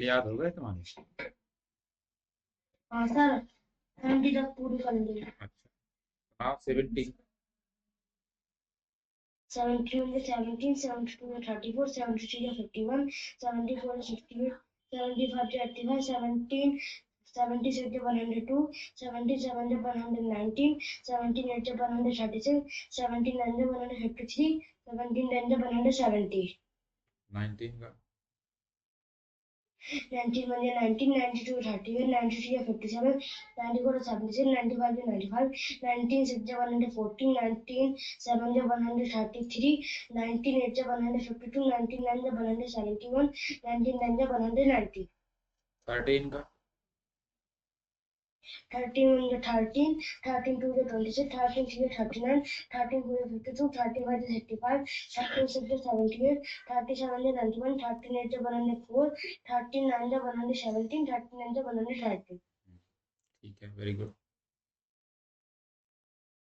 याद हो गए तुम्हारे? हाँ सर, 70 तक पूरी कर ली। अच्छा, हाँ 70। 71 is 17, 72 is 34, 73 is 51, 74 is 68, 75 is 85, 76 is 102, 77 is 119, 78 is 136, 79 is 153, 79 is 170. 19 का 91 is 19, 92 is 38, 93 is 57, 94 is 76, 95 is 95, 196 is 114, 97 is 133, 198 is 152, 99 is 171, 99 is 190. 13 का 13 is 13, 13 2 is 26, 13 3 is 39, 13 4 is 52, 35 is 85, 36 is 78, 37 is 91, 38 is 104, 39 is 117, 39 is 130. ठीक है, very good.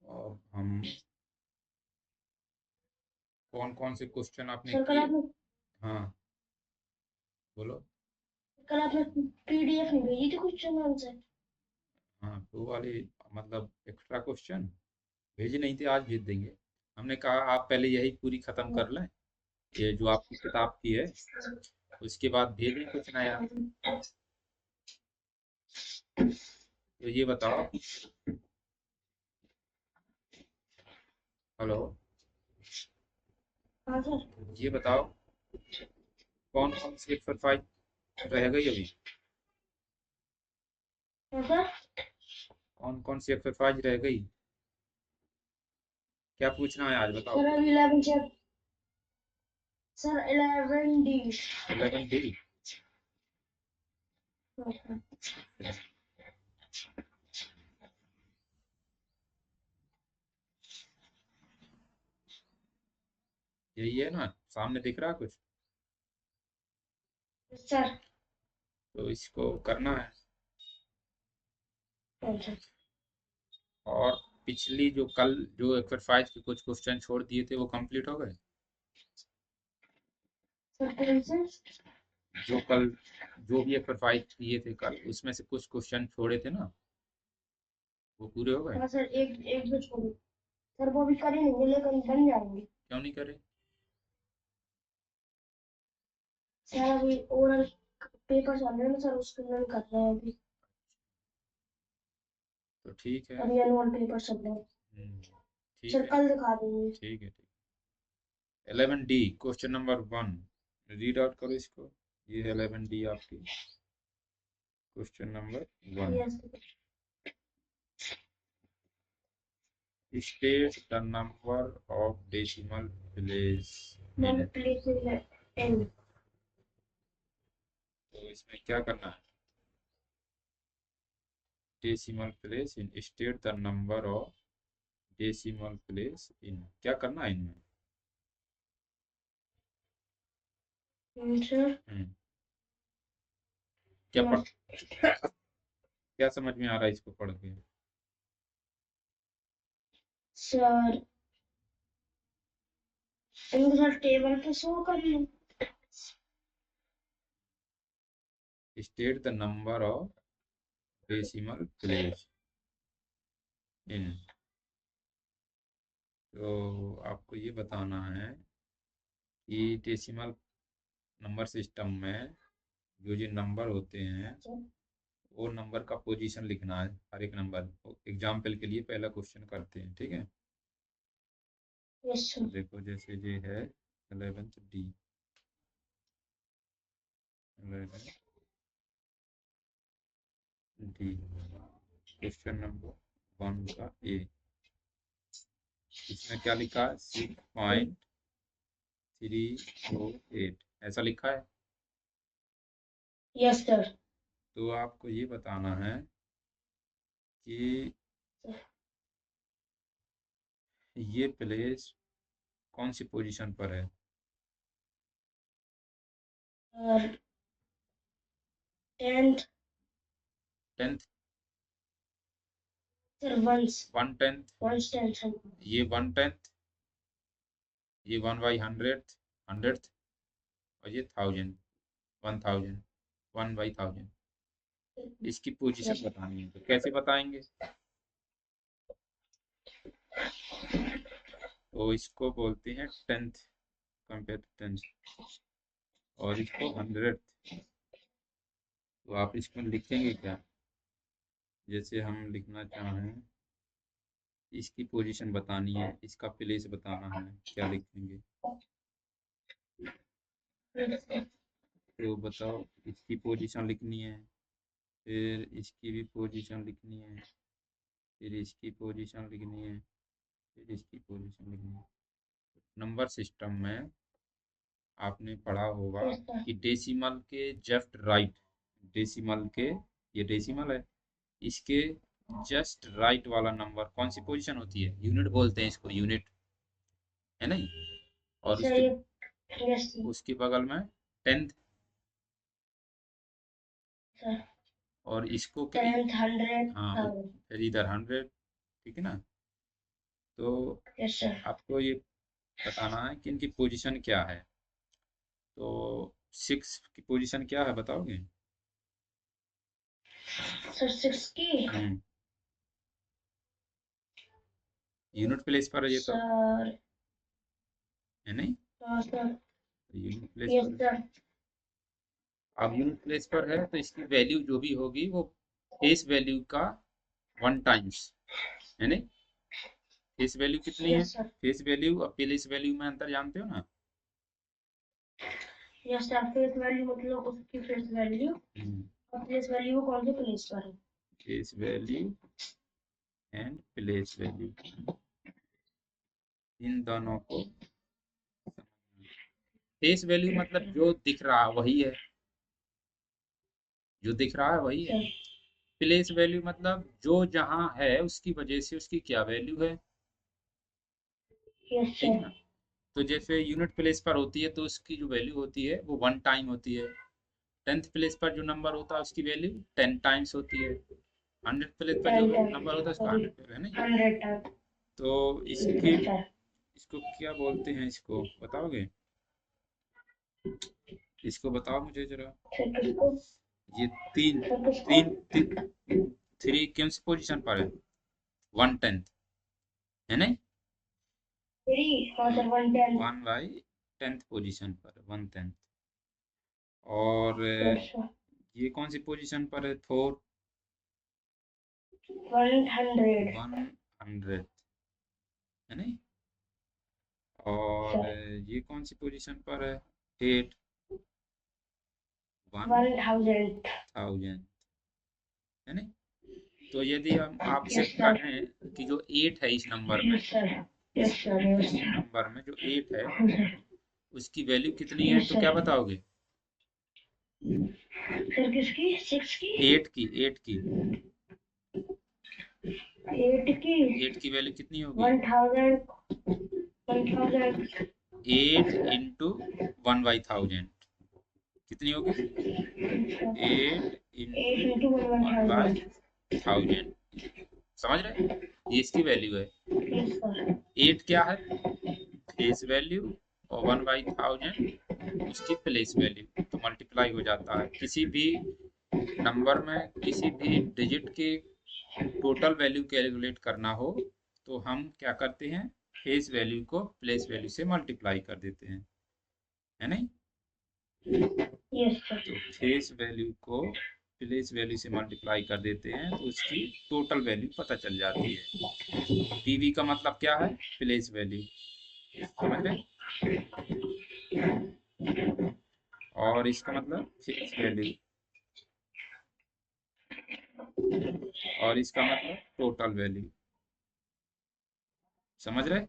और हम कौन कौन से question आपने सर किए? हाँ बोलो। कल आपने पीडीएफ नहीं भेजी थी क्वेश्चन आंसर? हाँ वो वाली, मतलब एक्स्ट्रा क्वेश्चन भेजे नहीं थे, आज भेज देंगे। हमने कहा आप पहले यही पूरी खत्म कर लें, ये जो आपकी किताब की है, उसके बाद भेजें कुछ नया। तो ये बताओ, हेलो, हाँ सर। ये बताओ कौन कौन सी एक्सरसाइज रह गई अभी? हाँ सर। कौन कौन सी एक्सरसाइज रह गई? क्या पूछना है आज बताओ। सर अभी 11 चैप्टर, सर 11 डी। 11 डी। यही है ना, सामने दिख रहा है कुछ? सर तो इसको करना है। अच्छा और पिछली जो कल जो एक्सरसाइज के कुछ क्वेश्चन छोड़ दिए थे वो कंप्लीट हो गए? सर कौन से? जो कल जो भी एक्सरसाइज किए थे कल, उसमें से कुछ क्वेश्चन छोड़े थे ना, वो पूरे हो गए? हाँ सर, एक एक दो छोड़ो सर, वो भी करेंगे लेकिन बन जाएंगे। क्यों नहीं करे? सर अभी ओरल पेपर चल रहे हैं ना सर, उसके लिए कर रहे हैं अभी। तो ठीक है। अभी एनुअल पेपर चल रहे हैं ठीक सर, है। कल दिखा देंगे। ठीक है, ठीक। 11 D question number 1, read out करो इसको। ये है 11 डी आपकी, question number 1। Yes state the number of decimal place ma'am, in. Please एन। तो इसमें क्या करना है? Decimal place in, state the number of decimal place in, क्या करना है इनमें? सर क्या पढ़ क्या समझ में आ रहा है इसको पढ़ के? सर इनको सर टेबल पे शो करना। State the number of decimal place इन। तो आपको ये बताना है कि डेसिमल नंबर सिस्टम में जो जो नंबर होते हैं, वो नंबर का पोजीशन लिखना है, हर एक नंबर। एग्जाम्पल के लिए पहला क्वेश्चन करते हैं, ठीक है? यस तो सर। देखो, जैसे ये है 11th D, 11 D, question number 1 का ए। इसमें क्या लिखा है? 6.348 ऐसा लिखा है। Yes sir. तो आपको ये बताना है कि ये प्लेस कौन सी पोजीशन पर है? Sir 10th। 10th? Sir once 1/10? 10th। ये 1/10, ये 1/100th, 100th, और ये 1000, 1000। 1/1000। इसकी पोजीशन बतानी है, तो कैसे बताएंगे? तो इसको बोलते हैं 10th, कंपेयर टू 10th, और इसको 100th। तो आप इसमें लिखेंगे क्या? जैसे हम लिखना चाहें, इसकी पोजीशन बतानी है, इसका प्लेस बताना है, क्या लिखेंगे? तो बताओ, इसकी पोजीशन लिखनी है, फिर इसकी भी पोजीशन लिखनी है, फिर इसकी पोजीशन लिखनी है, फिर इसकी पोजीशन लिखनी है। नंबर सिस्टम में आपने पढ़ा होगा कि डेसिमल के जस्ट राइट, डेसिमल के, ये डेसिमल है, इसके जस्ट राइट वाला नंबर कौन सी पोजीशन होती है? यूनिट बोलते हैं इसको, यूनिट, है नहीं? और उसके बगल में 10th, और इसको क्या? 100। हाँ, फिर इधर 100, ठीक है ना? तो आपको ये बताना है कि इनकी पोजीशन क्या है। तो 6 की पोजीशन क्या है, बताओगे? सर 6 की यूनिट प्लेस पर है ये, तो सर, है नहीं? सर यूनिट प्लेस यस पर, सर, अब यूनिट प्लेस पर है तो इसकी वैल्यू जो भी होगी वो फेस वैल्यू का 1 टाइम्स, है नहीं? फेस वैल्यू कितनी है? यस सर, फेस वैल्यू और प्लेस वैल्यू में अंतर जानते हो ना? Yes sir. फेस वैल्यू मतलब उसकी फेस वैल्यू, और प्लेस वैल्यू कौन से प्लेस पर है? Face value and place value, इन दोनों को। फेस वैल्यू मतलब जो दिख रहा है वही है, जो दिख रहा है वही है। प्लेस वैल्यू मतलब जो जहाँ है उसकी वजह से उसकी क्या वैल्यू है, यस ठीक है सर, ना? तो जैसे यूनिट प्लेस पर होती है तो उसकी जो वैल्यू होती है वो 1 टाइम होती है। 10th प्लेस पर जो नंबर होता है उसकी वैल्यू 10 टाइम्स होती है। 100th प्लेस पर जो नंबर होता है उसका 100, है नहीं? 100 तो इसकी, सर। इसको क्या बोलते हैं, इसको बताओगे? इसको बताओ मुझे जरा। सर किसको? ये तीन, सर किसको? तीन, 3 कौन सी पोजीशन पर है? 1/10, है नहीं? 3, हाँ सर 110। 1/10 पोजीशन पर, 1/10। और यस सर, ये कौन सी पोजीशन पर है? 4, 100 100, है नहीं? और सर, ये कौन सी पोजीशन पर है? 8, 1000। 1000, है नहीं? तो यदि हम आपसे यस सर, कहें कि जो 8 है इस नंबर में, yes sir, yes sir, yes इस नंबर में जो 8 है सर, उसकी वैल्यू कितनी है, यस तो क्या सर। बताओगे? सर किसकी? 6 की? 8 की, 8 की, 8 की? 8 की वैल्यू कितनी होगी? 1000, 1000। 8 इंटू 1/1000 कितनी होगी? 8 8 इंटू into 1 बाई 1000। 1000, समझ रहे? ये इसकी वैल्यू है। यस सर, 8 क्या है? फेस वैल्यू, और 1/1000 उसकी प्लेस वैल्यू, तो मल्टीप्लाई हो जाता है। किसी भी नंबर में किसी भी डिजिट के टोटल वैल्यू कैलकुलेट करना हो तो हम क्या करते हैं? फेस वैल्यू को प्लेस वैल्यू से मल्टीप्लाई कर देते हैं, है नहीं? यस सर, तो फेस वैल्यू को प्लेस वैल्यू से मल्टीप्लाई कर देते हैं तो उसकी टोटल वैल्यू पता चल जाती है। पीवी का मतलब क्या है? प्लेस वैल्यू, समझ रहे? और इसका मतलब फेस वैल्यू, और इसका मतलब टोटल वैल्यू, समझ रहे?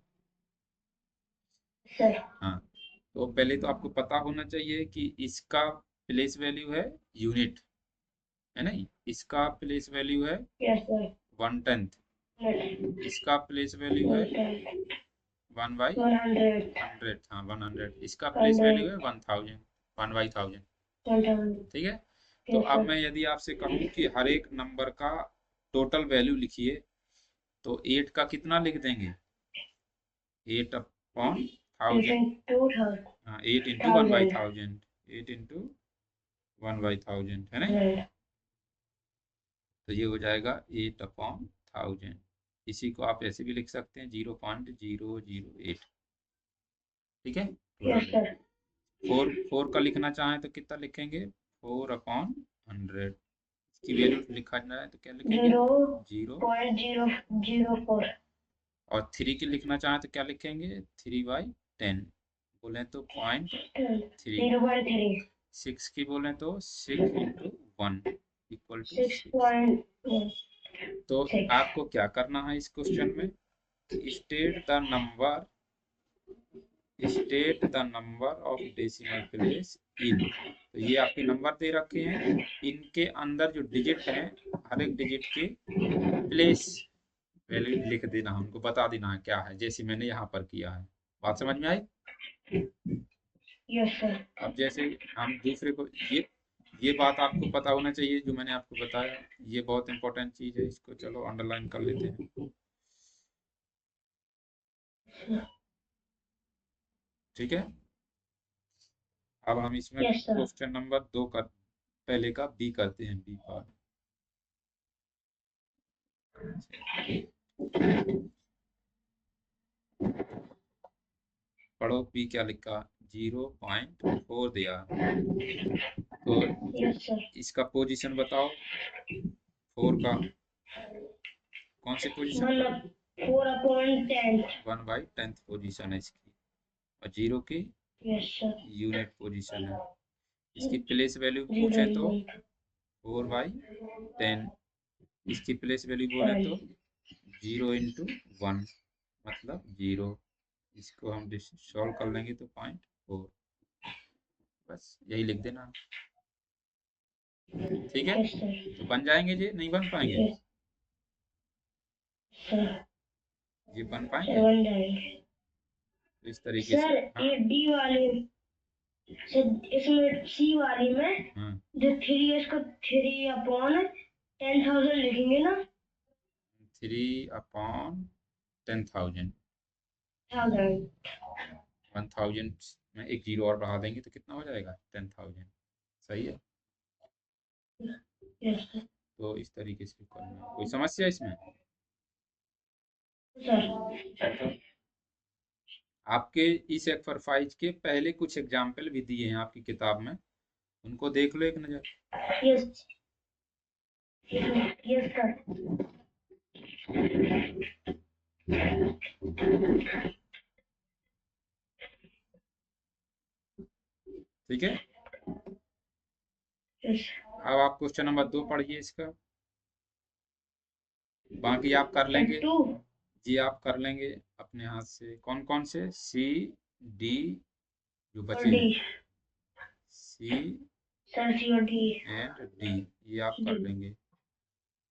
सर, हाँ, तो पहले तो आपको पता होना चाहिए कि इसका प्लेस वैल्यू है यूनिट, है नहीं? इसका प्लेस वैल्यू है यस सर, 1/10, इसका प्लेस वैल्यू है 100, 1/100, हाँ 100, इसका प्लेस वैल्यू है 1000, 1/1000, 1000। ठीक है? तो यस अब सर, मैं यदि आपसे कहूँ कि हर एक नंबर का टोटल वैल्यू लिखिए, तो 8 का कितना लिख देंगे? 8/1000, 8 into हाँ 8 इंटू 1000। 1/1000, 8 इंटू 1/1000 है ना। तो ये हो जाएगा 8/1000। इसी को आप ऐसे भी लिख सकते हैं 0.008। ठीक है। Yes sir. 4 का लिखना चाहें तो कितना लिखेंगे 4/100। इसकी वैल्यू लिखा जाए तो क्या लिखेंगे 0। 0.004। और 3 की लिखना चाहें तो क्या लिखेंगे 3/10। बोले तो 0.3। 0.3। 6 की बोले तो 6 × 1 = 6। 6.1। तो आपको क्या करना है इस क्वेश्चन में, state the number of decimal place इन। तो ये आपके नंबर दे रखे हैं, इनके अंदर जो डिजिट हैं हर एक डिजिट के प्लेस वैल्यू लिख देना है, उनको बता देना है क्या है, जैसे मैंने यहाँ पर किया है। बात समझ में आई। Yes sir. अब जैसे हम दूसरे को ये बात आपको पता होना चाहिए जो मैंने आपको बताया, ये बहुत इंपॉर्टेंट चीज है, इसको चलो अंडरलाइन कर लेते हैं। ठीक है। अब हम इसमें यस सर। क्वेश्चन नंबर 2 का पहले का बी करते हैं, बी पार्ट। पढ़ो बी क्या लिखा, 0.4 दिया। तो यस सर। इसका पोजीशन बताओ 4 का कौन सी पोजीशन पर, 4/10। 1/10 पोजीशन है इसकी, और 0 की यस सर। यूनिट पोजीशन है। इसकी प्लेस वैल्यू पूछे तो 4/10। इसकी प्लेस वैल्यू बोले तो 0 × 1 मतलब 0। इसको हम सॉल्व कर लेंगे तो 0.4, बस यही लिख देना। ठीक है। Yes sir. तो बन जाएंगे जी, नहीं बन पाएंगे, यस सर। ये बन सर पाएंगे बन जाएंगे। तो इस तरीके से। सर हाँ ये डी वाले सर, इसमें सी वाली में हाँ। जो 3 है इसको 3/10,000 लिखेंगे ना। 3/10,000। 1000। 1000 में एक जीरो और बढ़ा देंगे तो कितना हो जाएगा 10,000। सही है। Yes sir. तो इस तरीके से करना है। कोई समस्या इसमें। सर तो आपके इस एक्सरसाइज के पहले कुछ एग्जाम्पल भी दिए हैं आपकी किताब में, उनको देख लो एक नज़र। Yes yes sir. ठीक है। यस अब आप क्वेश्चन नंबर 2 पढ़िए इसका, बाकी आप कर लेंगे 2। जी, आप कर लेंगे अपने हाथ से। कौन कौन से, सी डी जो और बचे डी। हैं, सी सर सी और डी। एंड डी, ये आप कर लेंगे।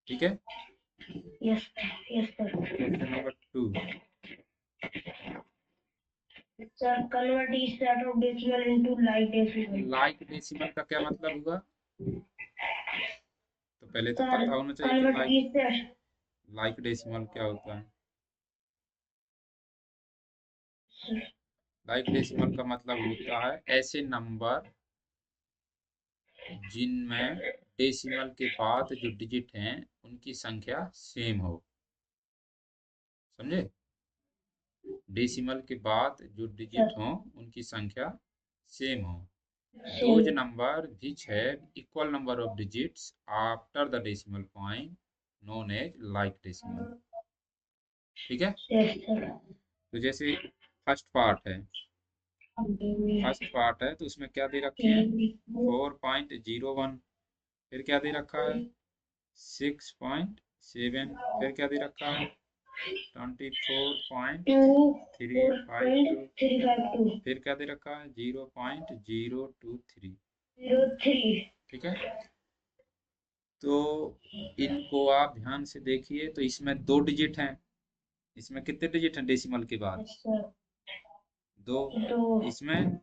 ठीक है। Yes yes sir. Question number 2, sir convert each set of decimal into like decimal. Like decimal का क्या मतलब हुआ, तो पहले तो सर पता होना चाहिए कि convert each set. Like decimal क्या होता है। लाइक डेसिमल का मतलब होता है ऐसे नंबर जिनमें डेसिमल के बाद जो डिजिट हैं उनकी संख्या सेम हो। समझे, डेसिमल के बाद जो डिजिट हो उनकी संख्या सेम हो। Those number which had equal number of digits after the decimal point known as like decimal। ठीक है। Yes sir. तो जैसे फर्स्ट पार्ट है तो उसमें क्या दे रखे हैं 4.01, फिर क्या दे रखा है 6.7, फिर क्या दे रखा है 24.352, फिर क्या दे रखा है 0.023। 03। ठीक है। तो इनको आप ध्यान से देखिए, तो इसमें 2 डिजिट हैं, इसमें कितने डिजिट हैं डेसिमल के बाद, यस सर। 2, 2। इसमें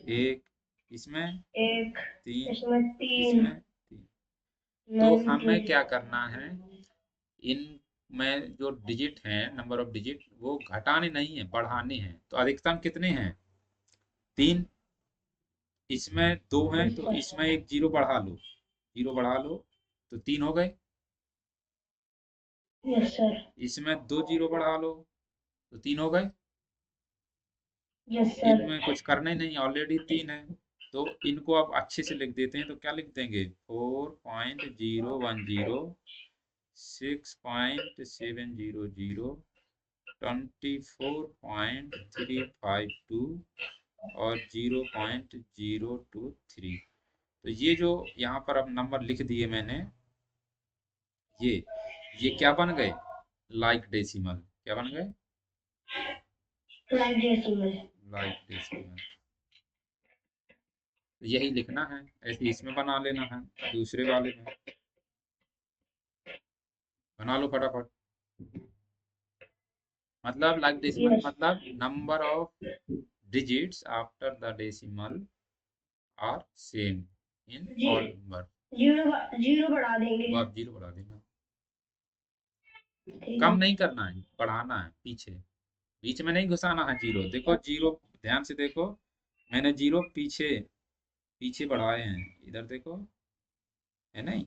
1, इसमें 1। 3, इसमें 3। इसमें 3। तो हमें क्या करना है, इन में जो डिजिट हैं, नंबर ऑफ डिजिट, वो घटाने नहीं है, बढ़ाने हैं। तो अधिकतम कितने हैं 3, इसमें 2 हैं तो इसमें एक जीरो बढ़ा लो, जीरो बढ़ा लो तो 3 हो गए। Yes sir. इसमें 2 जीरो बढ़ा लो तो 3 हो गए। Yes sir. इनमें कुछ करना ही नहीं, ऑलरेडी 3 है। तो इनको आप अच्छे से लिख देते हैं तो क्या लिख देंगे, 4.010, 6.700, 24.352 और 0.023। तो ये जो यहाँ पर अब नंबर लिख दिए मैंने, ये क्या बन गए, लाइक डेसिमल। क्या बन गए, लाइक डेसिमल। Like decimal. यही लिखना है, ऐसे इसमें बना लेना है, दूसरे वाले में बना लो फटाफट। मतलब लाइक डेसिमल यस। मतलब number of digits after the decimal are same in जी, ऑल नंबर। जीरो बढ़ा देंगे। वो आप जीरो बढ़ा देना, ठीक कम है। नहीं करना है, बढ़ाना है पीछे, बीच में नहीं घुसाना है जीरो। देखो जीरो, ध्यान से देखो, मैंने जीरो पीछे पीछे बढ़ाए हैं, इधर देखो, है नहीं।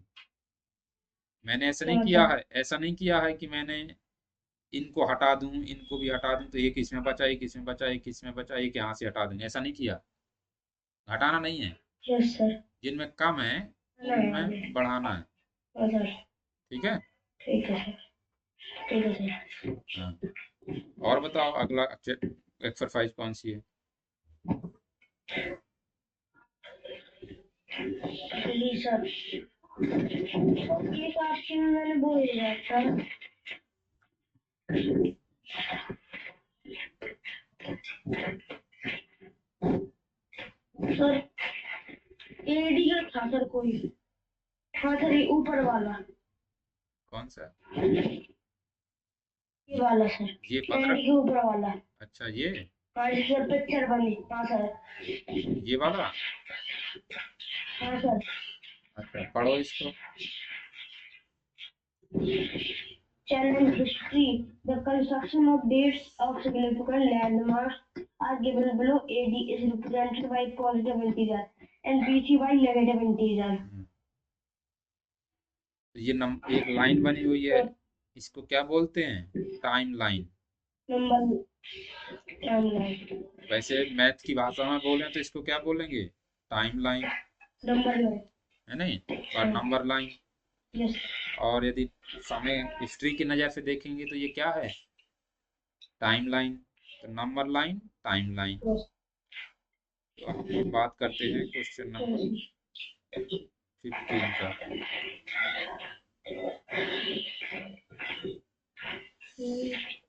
मैंने ऐसा नहीं हाँ किया सर। है, ऐसा नहीं किया है कि मैंने इनको हटा दूं, इनको भी हटा दूं तो एक इसमें बचा, एक इसमें बचा, एक इसमें बचा, एक यहाँ से हटा दूंगा, ऐसा नहीं किया। घटाना नहीं है, यस सर। जिनमें कम है नहीं आगे। उनमें बढ़ाना है। हाँ सर। ठीक है। ठीक है सर। ठीक है सर। हाँ, और बताओ अगला एक्सरसाइज कौन सी है। जी सर, ये तो आपके में मैंने बोल दिया था। सर एडी का था सर कोई। हाँ सर, ये ऊपर वाला, कौन सा, ये वाला सर। ये एडी 15। के ऊपर वाला। अच्छा ये हाँ जी सर, पिक्चर बनी। हाँ सर। ये वाला। हाँ सर। अच्छा पढ़ो इसको। Challenge history. The construction of dates of significant landmarks are given below. AD is represented by positive integer and BC by negative integer. तो ये एक लाइन बनी हुई है, तो इसको क्या बोलते हैं, टाइम लाइन। Number timeline. वैसे मैथ की भाषा में बोलें तो इसको क्या बोलेंगे, टाइम लाइन, नंबर लाइन। है नहीं, और नंबर लाइन। यस। और यदि समय हिस्ट्री की नज़र से देखेंगे तो ये क्या है, टाइम लाइन। तो number line, time line. Yes. तो हम बात करते हैं क्वेश्चन नंबर 15 का।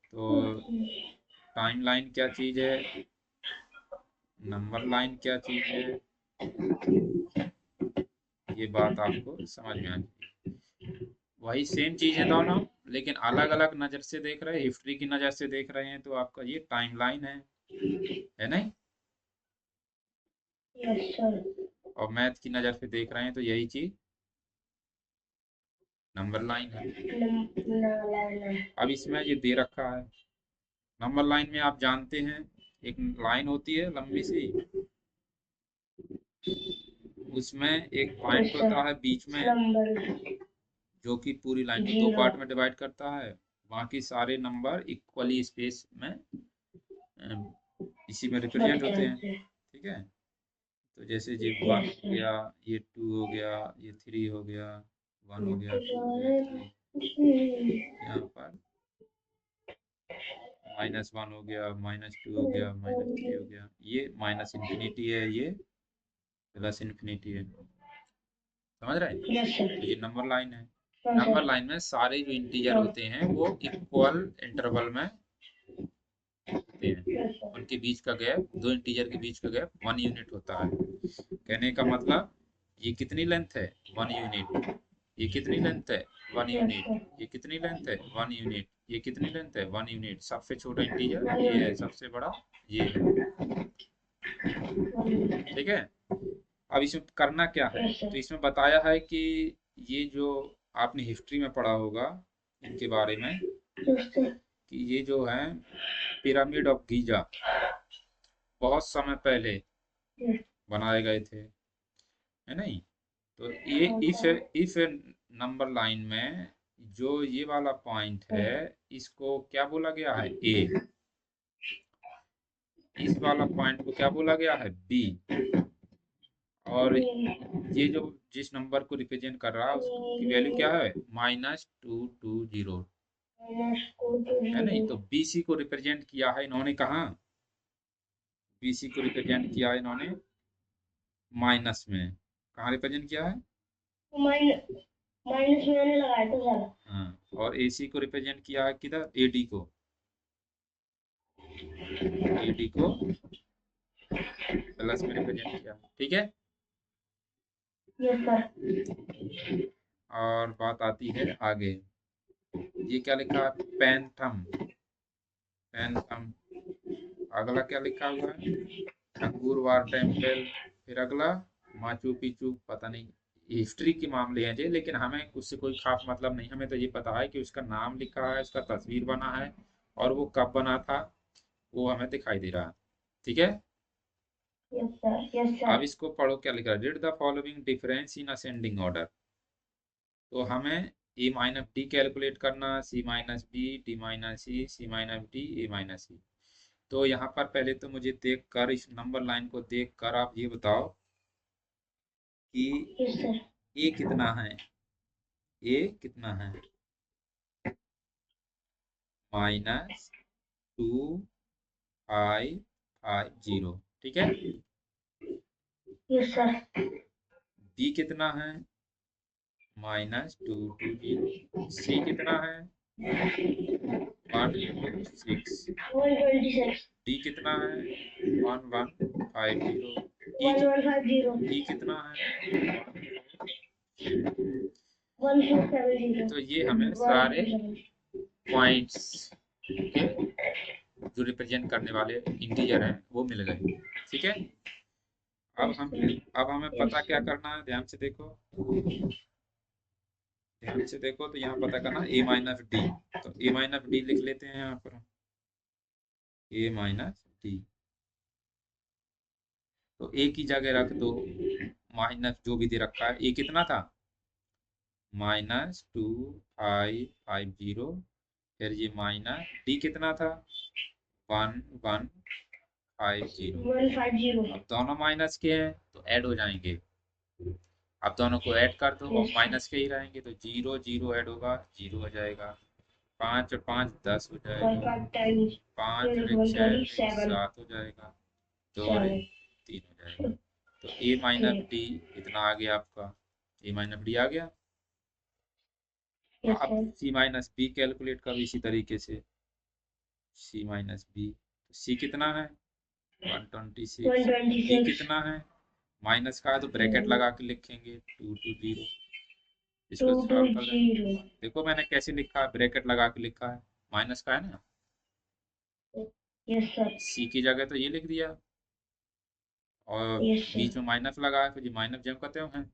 तो टाइम लाइन क्या चीज़ है, नंबर लाइन क्या चीज़ है, ये बात आपको समझ में आ जाएगी। वही सेम चीज़ है दोनों, लेकिन अलग अलग नज़र से देख रहे हैं, हिस्ट्री की नज़र से देख रहे हैं तो आपका ये टाइम लाइन है नहीं। Yes sir. और मैथ की नज़र से देख रहे हैं तो यही चीज़ नंबर लाइन है। अब इसमें ये दे रखा है, नंबर लाइन में आप जानते हैं एक लाइन होती है लंबी सी, उसमें एक पॉइंट होता है बीच में नंबर जो कि पूरी लाइन को दो जीरो। पार्ट में डिवाइड करता है। बाकी सारे नंबर इक्वली स्पेस में इसी में रिप्रेजेंट होते हैं। ठीक है। तो जैसे ये 1 हो गया, ये 2 हो गया, ये 3 हो गया, 1 हो गया, 2 हो गया, 3। यहाँ पर -1 हो गया, -2 हो गया, -3 हो गया, ये माइनस इन्फिनिटी है, ये प्लस इन्फिनिटी है। समझ रहे हैं। Yes sir. तो ये नंबर लाइन है। हाँ नंबर सर। लाइन में सारे जो इंटीजर होते हैं वो इक्वल इंटरवल में होते हैं, यस सर। उनके बीच का गैप, दो इंटीजर के बीच का गैप 1 यूनिट होता है। कहने का मतलब ये कितनी लेंथ है, 1 यूनिट। ये कितनी लेंथ है, 1 यस यूनिट। सर। ये कितनी लेंथ है, 1 यूनिट। ये कितनी लेंथ है, 1 यूनिट। सबसे छोटा इंटीजर ये है, सबसे बड़ा ये है। ठीक है। अब इसमें करना क्या है, यस तो सर। इसमें बताया है कि ये जो आपने हिस्ट्री में पढ़ा होगा इनके बारे में, यस सर। कि ये जो है पिरामिड ऑफ गीजा, बहुत समय पहले बनाए गए थे, है नहीं? तो ये हाँ if sir. If number line में जो ये वाला पॉइंट है, इसको क्या बोला गया है? ए। इस वाला पॉइंट को क्या बोला गया है? बी। और ये जो जिस नंबर को रिप्रेजेंट कर रहा है उसकी वैल्यू क्या है? -220, है नहीं? तो बीसी को रिप्रेजेंट किया है इन्होंने कहाँ? बीसी को रिप्रेजेंट किया है इन्होंने माइनस में। कहाँ रिप्रेजेंट किया है? माइनस में मैंने लगाया था ज्यादा। हाँ, और एसी को रिप्रेजेंट किया है किधर? एडी को। एडी को प्लस में रिप्रेजेंट किया, ठीक है। Yes sir. और बात आती है आगे, ये क्या लिखा है? पैंथम। पैंथम। अगला क्या लिखा हुआ है? अंगूर वार टेम्पल। फिर अगला माचू पिचू, पता नहीं। हिस्ट्री के मामले हैं ये, लेकिन हमें उससे कोई खास मतलब नहीं। हमें तो ये पता है कि उसका नाम लिखा है, उसका तस्वीर बना है, और वो कब बना था वो हमें दिखाई दे रहा है, ठीक है। Yes sir. यस अब सर। इसको पढ़ो, क्या लिखा है? Read the following difference in ascending order. तो हमें ए माइनस डी कैलकुलेट करना, सी minus B, D minus C, C minus D, A minus सी। तो यहाँ पर पहले तो मुझे देख कर, इस नंबर लाइन को देख कर आप ये बताओ कि यस सर। ए कितना है? ए कितना है? -2550, ठीक है। Yes sir. बी कितना है? -220। सी कितना है? 1 into 6। 126। डी कितना है? 1150। ई 1150। ई कितना है? 1470। तो ये हमें सारे 147। पॉइंट्स के जो रिप्रेजेंट करने वाले इंटीजर हैं वो मिल गए, ठीक है। Yes sir. अब हमें यस पता क्या सर। करना है? ध्यान से देखो, ध्यान से देखो। तो यहाँ पता करना ए माइनस डी। तो ए माइनस डी लिख लेते हैं यहाँ पर, ए माइनस डी। तो ए की जगह रख दो माइनस जो भी दे रखा है। ए कितना था? -2550। फिर ये माइनस डी कितना था? 1150। 150। अब दोनों माइनस के हैं तो ऐड हो जाएंगे। अब दोनों को ऐड कर दो और यस सर। माइनस के ही रहेंगे, तो जीरो जीरो ऐड होगा, जीरो हो जाएगा। 5 और 5 10 हो 1 जाएगा। 5 10। 5 और 1 6 और 1 127। 7 हो जाएगा। 2 और 1 7। 3 हो जाएगा। तो ए माइनस ठीक। डी इतना आ गया आपका। ए माइनस डी आ गया। यस अब सर। सी माइनस बी कैलकुलेट करो इसी तरीके से। सी माइनस बी, तो सी कितना है? 126। बी 126। कितना है? माइनस का है तो ब्रैकेट लगा के लिखेंगे 220। इसको सॉल्व कर देना। 220। देखो मैंने कैसे लिखा है, ब्रैकेट लगा के लिखा है, माइनस का है ना। Yes sir. सी की जगह तो ये लिख दिया, और यस सर। बीच में माइनस लगा है, तो ये माइनस जम करते हैं।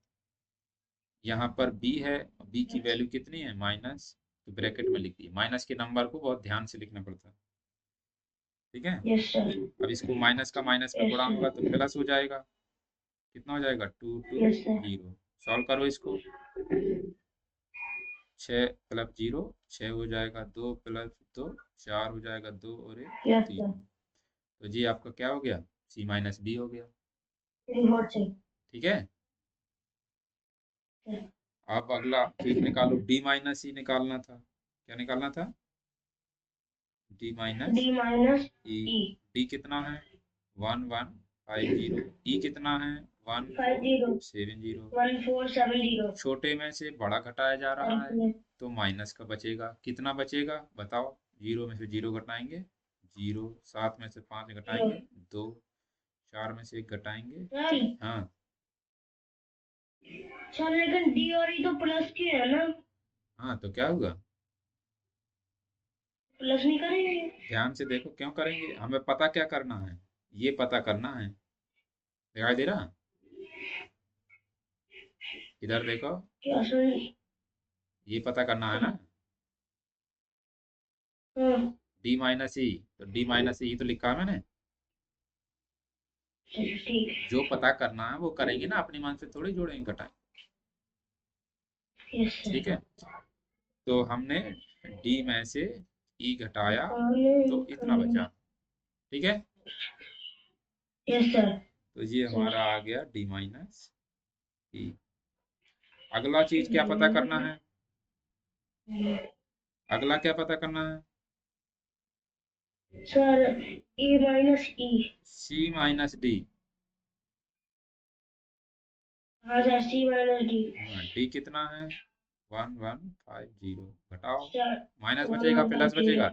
यहाँ पर बी है, बी की वैल्यू कितनी है? माइनस। तो ब्रैकेट में लिख दिया। माइनस के नंबर को बहुत ध्यान से लिखना पड़ता है, ठीक है। Yes sir. अब इसको माइनस का माइनस में यस गुणा सर। होगा तो प्लस हो जाएगा। कितना हो जाएगा? Two two yes sir. Zero. Solve करो इसको। 6 प्लस जीरो 6 हो जाएगा, 2 प्लस 2 4 हो जाएगा, 2 और 1 यस 3। सर। तो जी आपका क्या हो गया? सी माइनस बी हो गया, रिपोर्ट से। ठीक है। अब अगला फिर निकालो, डी माइनस सी निकालना था। क्या निकालना था? डी माइनस डी माइनस ई। ई। डी कितना है? 1150। ई कितना है? 50। 1470। 1470। छोटे में से बड़ा घटाया जा रहा है, और तो माइनस का बचेगा। कितना बचेगा बताओ? जीरो में से जीरो घटाएंगे, जीरो। 7 में से 5 जीरो। घटाएंगे, 2। 4 में से 1 घटाएंगे, सर। 3। हाँ। सर लेकिन डी और ई तो प्लस के है ना। हाँ तो क्या हुआ? प्लस नहीं करेंगे। ध्यान से देखो, क्यों करेंगे? हमें पता क्या करना है? ये पता करना है। दिखाई दे रहा? इधर देखो, क्या सर? ये पता करना है ना। हाँ। डी माइनस ई, तो डी माइनस ई तो लिखा है मैंने। ठीक है। जो पता करना है वो करेंगे ना, अपनी मन से थोड़ी जोड़ेंगे घटाएंगे। यस ठीक सर। है, तो हमने डी में से ई घटाया तो इतना बचा। ठीक है, यस सर। तो ये हमारा आ गया डी माइनस ई। अगला चीज क्या पता करना है? अगला क्या पता करना है? सर ए माइनस ई। सी माइनस डी। हाँ सर, सी माइनस डी। हाँ, डी कितना है? 1150। घटाओ, सर माइनस वन बचेगा वन फाइव प्लस जीरो। बचेगा?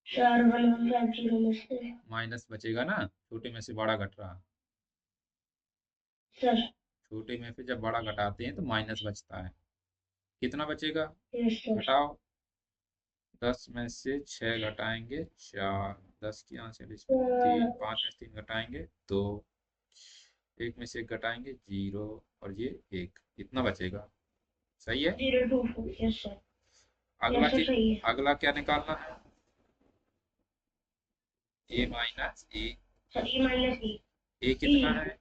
सर 1150 में से। माइनस बचेगा ना, छोटे में से बड़ा घट रहा। सर। छोटे में से जब बड़ा घटाते हैं तो माइनस बचता है। कितना बचेगा? Yes sir. घटाओ, 10 में से 6 घटाएंगे 4, 10 की यहाँ से इसमें 3, 5 में से 3 घटाएंगे 2, 1 में से 1 घटाएंगे 0, और ये 1, इतना बचेगा। सही है। 024। Yes sir. अगला यस सर चीज, सही है। अगला क्या निकालना है? ए माइनस ए। सर ई माइनस ई। ए ई कितना है?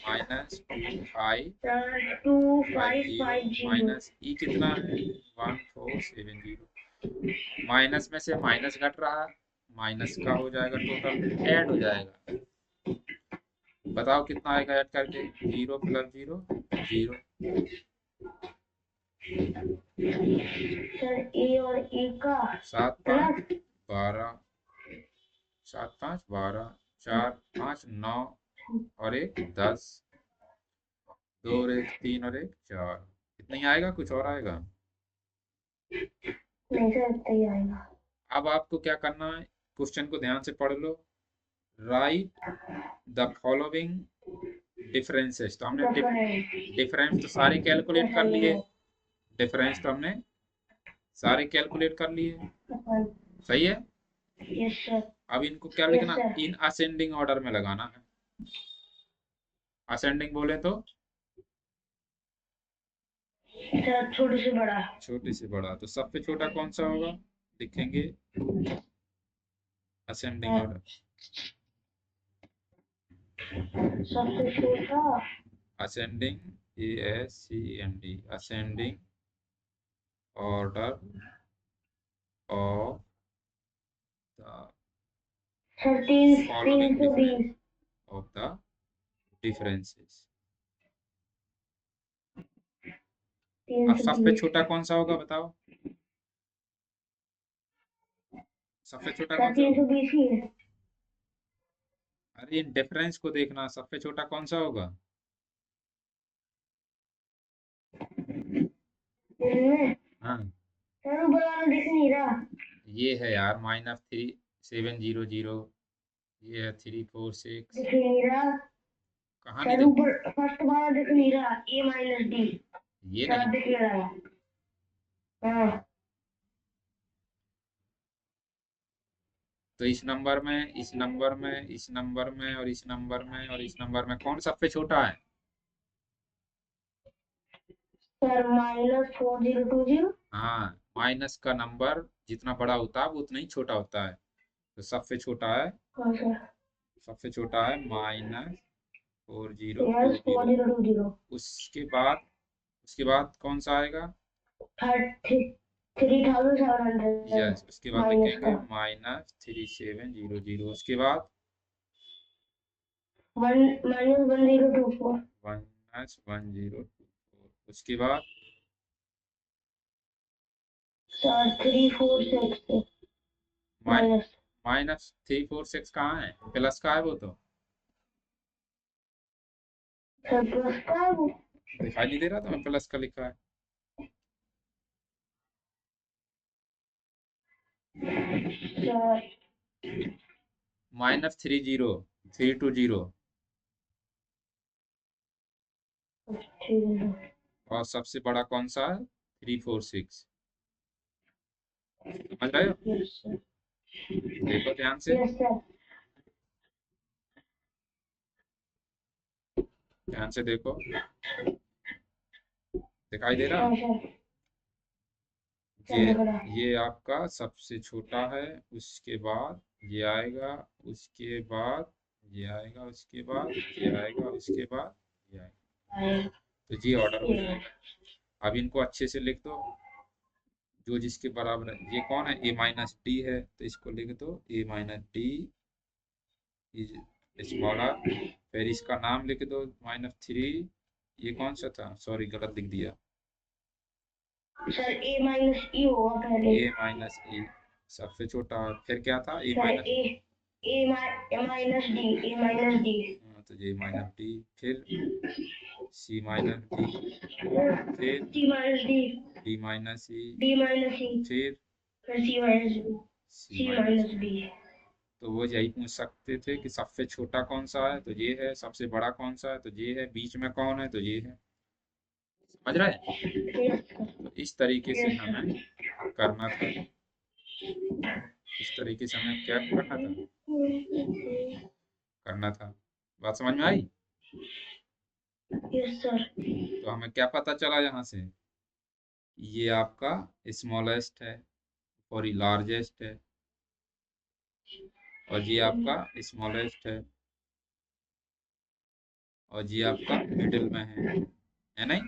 माइनस 2550। सर 2550। माइनस ई कितना है? 1470। माइनस में से माइनस घट रहा, माइनस का हो जाएगा टोटल, ऐड हो जाएगा। बताओ कितना आएगा ऐड करके? 0 प्लस 0 0। सर ए और ए का 7 5 प्लस 12, 7 5 12, 4 5 9, और 1 10, 2 और 1 3 और 1 4। इतना ही आएगा, कुछ और आएगा? नहीं सर, इतना ही आएगा। अब आपको क्या करना है, क्वेश्चन को ध्यान से पढ़ लो। Write the following differences. तो हमने डिफरेंस तो सारे कैलकुलेट कर लिए, डिफरेंस तो हमने सारे कैलकुलेट कर लिए। सही है। Yes sir. अब इनको क्या यस लिखना? सर। इन असेंडिंग ऑर्डर में लगाना है। असेंडिंग बोले तो सर छोटे से बड़ा। छोटे से बड़ा, तो सबसे छोटा कौन सा होगा? लिखेंगे असेंडिंग ऑर्डर। सबसे छोटा। Ascending, ASCEND, ascending order of the sir तीन फॉलोइंग 320। Of the differences. अब सबसे 320। छोटा कौन सा होगा बताओ? सबसे छोटा सर कौन सा होगा? 320 ही है। अरे इन डिफरेंस को देखना, सबसे छोटा कौन सा होगा? इनमें हाँ, सर ऊपर वाला दिख नहीं रहा। ये है यार -3700। ये है 346। दिख नहीं रहा। कहाँ नहीं सर दिख? ऊपर फर्स्ट वाला दिख नहीं रहा, ए माइनस डी। ये सर नहीं? दिख नहीं रहा। हाँ। तो इस नंबर में, इस नंबर में, इस नंबर में, और इस नंबर में, और इस नंबर में कौन सबसे छोटा है? सर -4020। हाँ, माइनस का नंबर जितना बड़ा होता है वो उतना ही छोटा होता है। तो सबसे छोटा है, हाँ सर। सबसे छोटा है यस -4020। 4020। उसके बाद, उसके बाद कौन सा आएगा? 3700 यस, उसके बाद माइनस लिखेंगे का -3700। उसके बाद -1024। -1024। उसके बाद सर 346 माइनस। -346 कहाँ है? प्लस का है वो तो। सर प्लस का है वो। दिखाई नहीं दे रहा तुम्हें प्लस का लिखा है? सर -30 320। ठीक है। और सबसे बड़ा कौन सा है? 346। समझ रहे हो? Yes sir. देखो ध्यान से, यस सर। ध्यान से देखो, दिखाई दे रहा? हाँ सर। ये सर दिख रहा। ये आपका सबसे छोटा है। उसके बाद ये आएगा, उसके बाद ये आएगा, उसके बाद ये आएगा, उसके बाद ये आएगा। तो ये ऑर्डर हो जाएगा। अब इनको अच्छे से लिख दो, जो जिसके बराबर है। ये कौन है? ए माइनस डी है, तो इसको लिख दो A minus D is small R. फिर इसका नाम लिख दो -3। ये कौन सा था? सॉरी, गलत लिख दिया। सर ए माइनस ई होगा पहले। ए माइनस ए सबसे छोटा। फिर क्या था? A sir minus, A minus D, A minus D. तो ये माइनस डी। फिर सी माइनस डी। फिर C minus D, D minus E. D minus E, फिर फिर C minus B, C C minus. Minus B. तो वो यही पूछ सकते थे कि सबसे छोटा कौन सा है, तो ये है। सबसे बड़ा कौन सा है, तो ये है। बीच में कौन है, तो ये है। समझ रहे हैं? तो इस तरीके से हमें करना था। इस तरीके से हमें क्या करना था। बात समझ में आई? Yes sir. तो हमें क्या पता चला यहाँ से? ये आपका स्मॉलेस्ट है और ये लार्जेस्ट है, और ये आपका स्मॉलेस्ट और ये आपका मिडिल में है नहीं?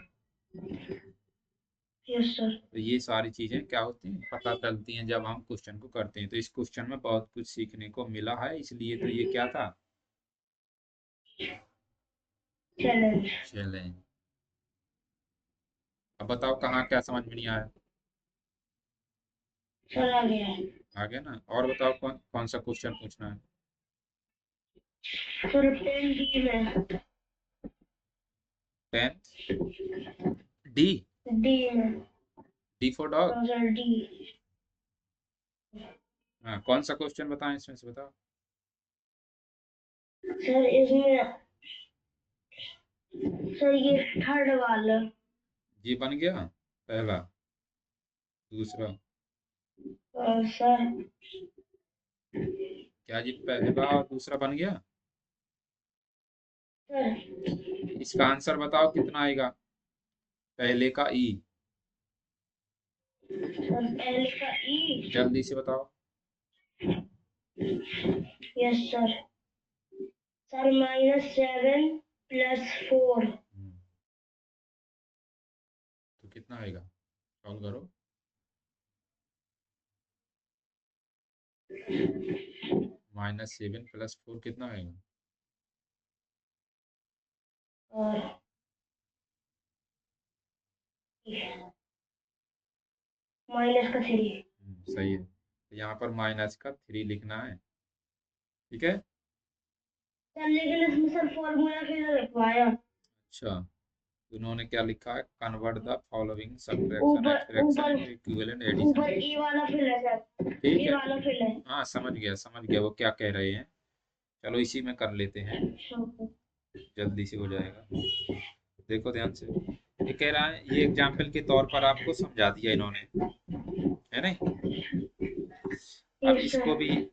Yes sir. तो ये सारी चीजें क्या होती हैं, पता चलती हैं जब हम क्वेश्चन को करते हैं। तो इस क्वेश्चन में बहुत कुछ सीखने को मिला है, इसलिए तो ये क्या था? चैलेंज। चैलेंज। अब बताओ कहाँ क्या समझ में नहीं आया? सर आ गया। आ गया ना? और बताओ कौन कौन सा क्वेश्चन पूछना है? सर 10D में। 10 डी। डी में। D for dog. Sir D. हाँ, कौन सा क्वेश्चन बताएं इसमें से? बताओ। सर इसमें, सर ये थर्ड वाला। ये बन गया पहला। दूसरा सर क्या? जी पहला और दूसरा बन गया। सर इसका आंसर बताओ कितना आएगा? पहले का ई। सर पहले का ई। जल्दी से बताओ। Yes sir. सर -7 + 4। तो कितना आएगा? सॉल्व करो। -7 + 4 कितना आएगा? और -3। सही है। तो यहाँ पर -3 लिखना है। ठीक है। सर लेकिन इसमें सर फॉर्मूला कैसे लिखवाया? अच्छा, उन्होंने क्या लिखा है? कन्वर्ट द फॉलोइंग सब्ट्रैक्शन, ऊपर एक्सट्रैक्शन ऊपर एंड इक्विवेलेंट ऊपर एडिशन। ए वाला फिल है सर। ठीक ए है। वाला फिल है। हाँ, समझ गया वो क्या कह रहे हैं। चलो इसी में कर लेते हैं, जल्दी से हो जाएगा। देखो ध्यान से। ये कह रहा है, ये एग्जाम्पल के तौर पर आपको समझा दिया इन्होंने, है नहीं? अब यस इसको सर। भी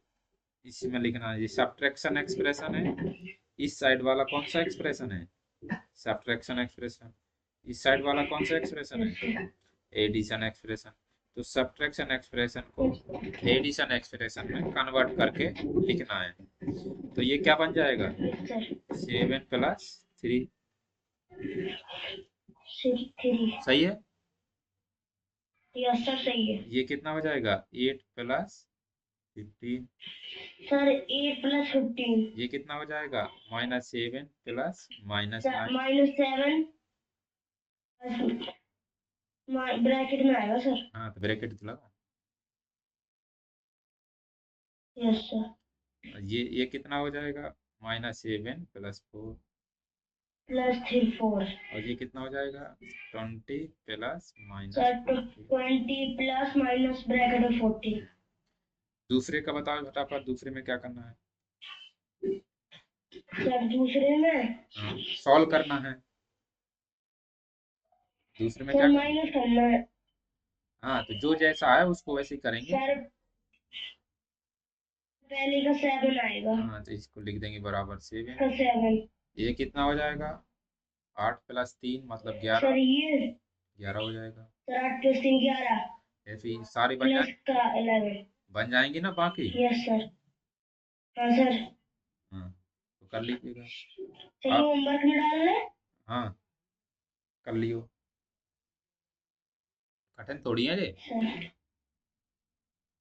इसमें लिखना है। ये सब्ट्रैक्शन एक्सप्रेशन है। इस साइड वाला कौन सा एक्सप्रेशन है? Subtraction expression. इस साइड वाला कौन सा एक्सप्रेशन है? Addition expression. तो सब्ट्रैक्शन एक्सप्रेशन को एडिशन एक्सप्रेशन में कन्वर्ट करके लिखना है। तो ये क्या बन जाएगा? 7 + 3। 3। सही है। यस सर सही है। ये कितना हो जाएगा? 8 + 15। सर 8 + 15। ये कितना हो जाएगा? -7 + -9। -7 ब्रैकेट में आएगा सर। हाँ, तो ब्रैकेट तो लगा। Yes sir. ये कितना हो जाएगा? -7 + 4। +3 4। और ये कितना हो जाएगा? 20 + सर -40। 20 प्लस माइनस ब्रैकेट में 40। दूसरे का बताओ फटाफट, दूसरे में क्या करना है? सर दूसरे में सॉल्व करना है। दूसरे में क्या सर करना? माइनस करना है। हाँ, तो जो जैसा है उसको वैसे ही करेंगे। सर पहले का 7 आएगा। हाँ, तो इसको लिख देंगे बराबर 7। का 7। ये कितना हो जाएगा? 8 + 3 मतलब 11। सर ये 11 हो जाएगा। सर 8 + 3 11। ऐसे ही सारी प्लस का 11। बन जाएंगी ना बाकी। Yes sir. हाँ सर। हाँ, तो कर लीजिएगा चलिए आप। होमवर्क में डाल रहे। हाँ, कर लियो, कठिन थोड़ी है ये। सर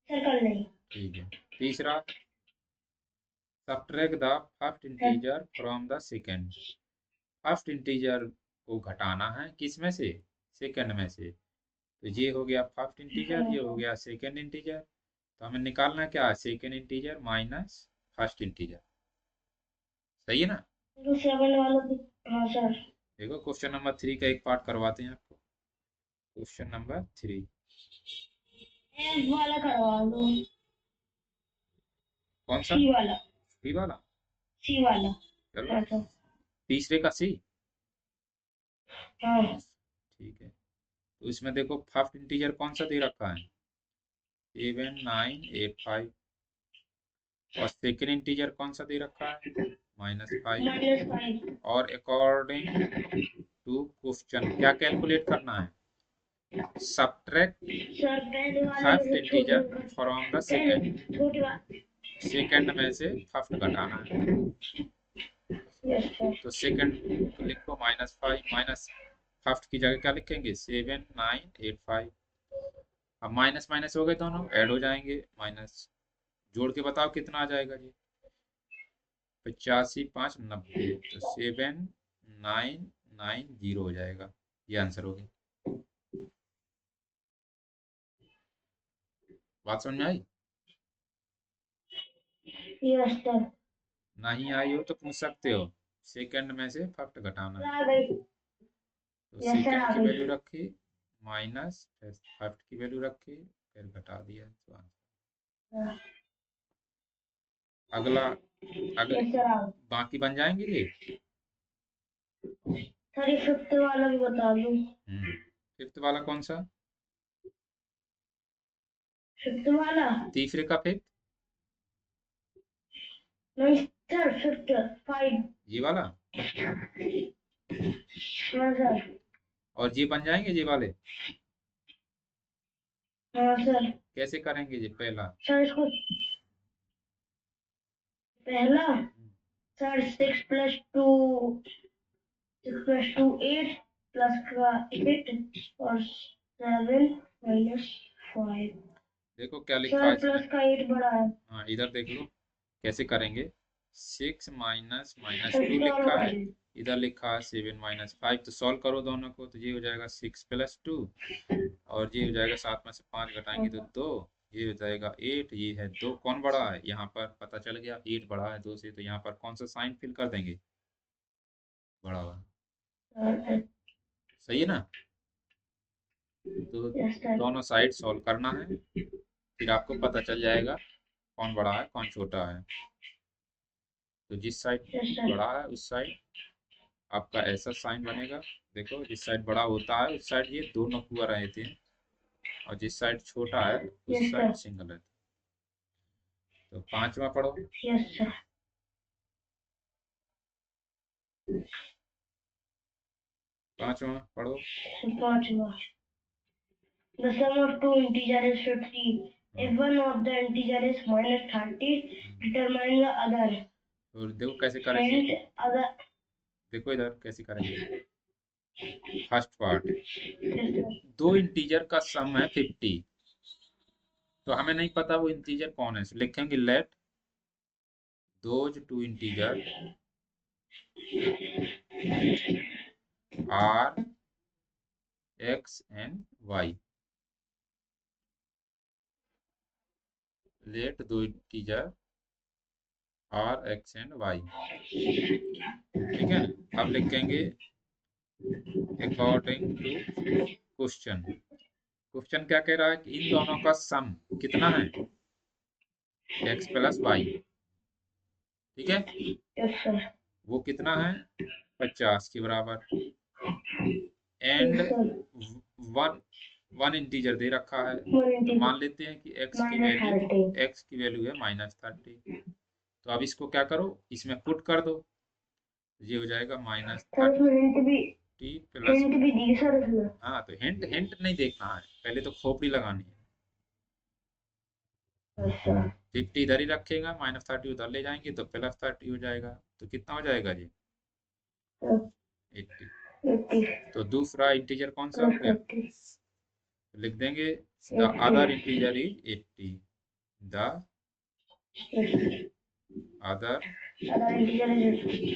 सर कर लेंगे। ठीक है। तीसरा, subtract the first sir integer from the second. First integer को घटाना है किस में से, सेकंड में से। तो ये हो गया फर्स्ट इंटीजर, ये हो गया सेकंड इंटीजर। तो हमें निकालना क्या है, second integer minus first integer. सही है ना। तो 7 वाला भी। हाँ सर। देखो क्वेश्चन नंबर 3 का एक पार्ट करवाते हैं आपको। Question number 3। एफ वाला करवा दो। कौन सा, सी वाला। सी वाला। सी वाला। चलो, हाँ सर। तीसरे का सी। हाँ ठीक है। तो इसमें देखो फर्स्ट इंटीजर कौन सा दे रखा है, 7985। और सेकेंड इंटीजर कौन सा दे रखा है, -5। -5। और अकॉर्डिंग टू क्वेश्चन क्या कैलकुलेट करना है, सब्ट्रैक्ट सर पहले वाला फर्स्ट मतलब छोटे इंटीजर फ्रॉम द सेकेंड। पहले छोटी वाला। सेकेंड में से फर्स्ट घटाना है। Yes sir. तो सेकेंड को लिखो -5, माइनस फर्स्ट की जगह क्या लिखेंगे, 7985। अब माइनस माइनस हो गए, दोनों ऐड हो जाएंगे, माइनस जोड़ के बताओ कितना आ जाएगा जी, 85 5 90। तो 7990 हो जाएगा, ये आंसर हो गया। बात समझ में आई। Yes sir. नहीं आई हो तो पूछ सकते हो, सेकंड में से फर्स्ट घटाना है। आ गई। तो यस सर सेकंड आ की गई। वैल्यू रखी, माइनस फिर फर्स्ट की वैल्यू रखी, फिर घटा दिया, तो आंसर। हाँ, अगला, अगले यस सर आ गई। बाकी बन जाएंगे ये। सर ये फिफ्थ वाला भी बता दो। फिफ्थ वाला कौन सा, फिफ्थ वाला। तीसरे का फिफ्थ, नहीं सर फिफ्थ 5। ये वाला। हाँ सर। और ये बन जाएंगे ये वाले। हाँ सर। कैसे करेंगे ये पहला, सर इसको पहला। सर 6 + 2 8 प्लस का 8 और 7 - 5। देखो क्या लिखा है सर इसमें। प्लस का 8 बड़ा है। हाँ, इधर देख लो कैसे करेंगे। 6 माइनस माइनस सर 2 इसके और लिखा है, बड़ा इधर लिखा है 7 - 5। तो सॉल्व करो दोनों को, तो ये हो जाएगा 6 + 2। और ये हो जाएगा 7 में से 5 घटाएंगे तो है। 2। ये हो जाएगा 8, ये है 2। कौन बड़ा है, यहाँ पर पता चल गया 8 बड़ा है 2 से। तो यहाँ पर कौन सा साइन फिल कर देंगे, बड़ा हुआ। सही है ना। तो यस सर। दोनों साइड सॉल्व करना है, फिर आपको पता चल जाएगा कौन बड़ा है कौन छोटा है। तो जिस साइड यस सर। बड़ा है उस साइड आपका ऐसा साइन बनेगा। देखो जिस साइड बड़ा होता है उस साइड ये दोनों कुआ रहते हैं, और जिस साइड छोटा है उस यस साइड सर। सिंगल रहता है। तो पांचवा पढ़ो। Yes sir. पांचवा पढ़ो। पांचवा। The sum of two integers is 50. If one of the integer is -30, determine the other. और देखो कैसे करेंगे, Hence, other. देखो इधर कैसे करेंगे। First part, Yes, sir. दो इंटीजर का सम है 50। तो हमें नहीं पता वो इंटीजर कौन है, लिखेंगे let those two integer are X and Y. Let दो integer are X and Y. ठीक है। अब लिखेंगे अकॉर्डिंग टू क्वेश्चन। क्वेश्चन क्या कह रहा है कि इन दोनों का सम कितना है, एक्स प्लस वाई। ठीक है। Yes, sir. वो कितना है, 50 के बराबर। Yes, and sir. One one integer दे रखा है, One तो integer. मान लेते हैं कि -30. एक्स की वैल्यू है -30। तो अब इसको क्या करो, इसमें पुट कर दो, ये हो जाएगा सर उसमें -30 प्लस। हिंट भी दी सर उसमें। हाँ, तो हिंट हिंट नहीं देखना है, पहले तो खोपड़ी लगानी है। अच्छा 50 इधर ही रखेगा, -30 उधर ले जाएंगे तो +30 हो जाएगा। तो कितना हो जाएगा जी? 80। 80 तो दूसरा इंटीजर कौन सा हो plus गया? 80 तो लिख देंगे the 80 other integer is 80। The 80 other other integer is 80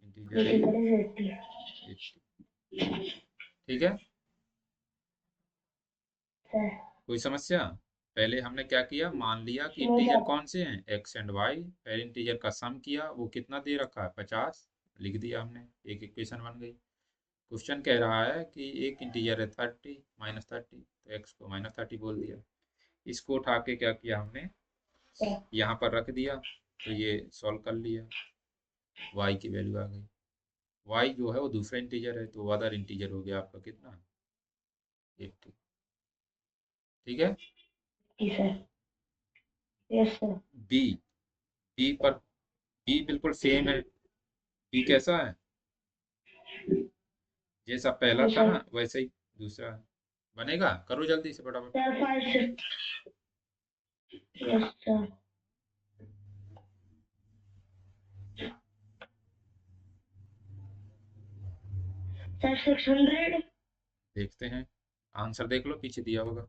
integer is integer is 80 80। ठीक है, सर कोई समस्या? पहले हमने क्या किया, मान लिया कि नहीं इंटीजर सर कौन से हैं, एक्स एंड वाई। पहले इंटीजर का सम किया, वो कितना दे रखा है, 50, लिख दिया हमने, एक इक्वेशन बन गई। क्वेश्चन कह रहा है कि एक इंटीजर है 30 -30, तो एक्स को -30 बोल दिया। इसको उठा के क्या किया हमने, सर यहाँ पर रख दिया, तो ये सॉल्व कर लिया, वाई की वैल्यू आ गई। वाई जो है वो दूसरा इंटीजर है, तो वो अदर इंटीजर हो गया आपका कितना, 80। ठीक है। जी sir yes sir B, B पर, बी बिल्कुल सेम है। बी कैसा है, जैसा पहला जी था सर ना वैसे ही दूसरा है। बनेगा, करो जल्दी से फटाफट। सर 5 यस सर सर 600 देखते हैं, आंसर देख लो, पीछे दिया होगा।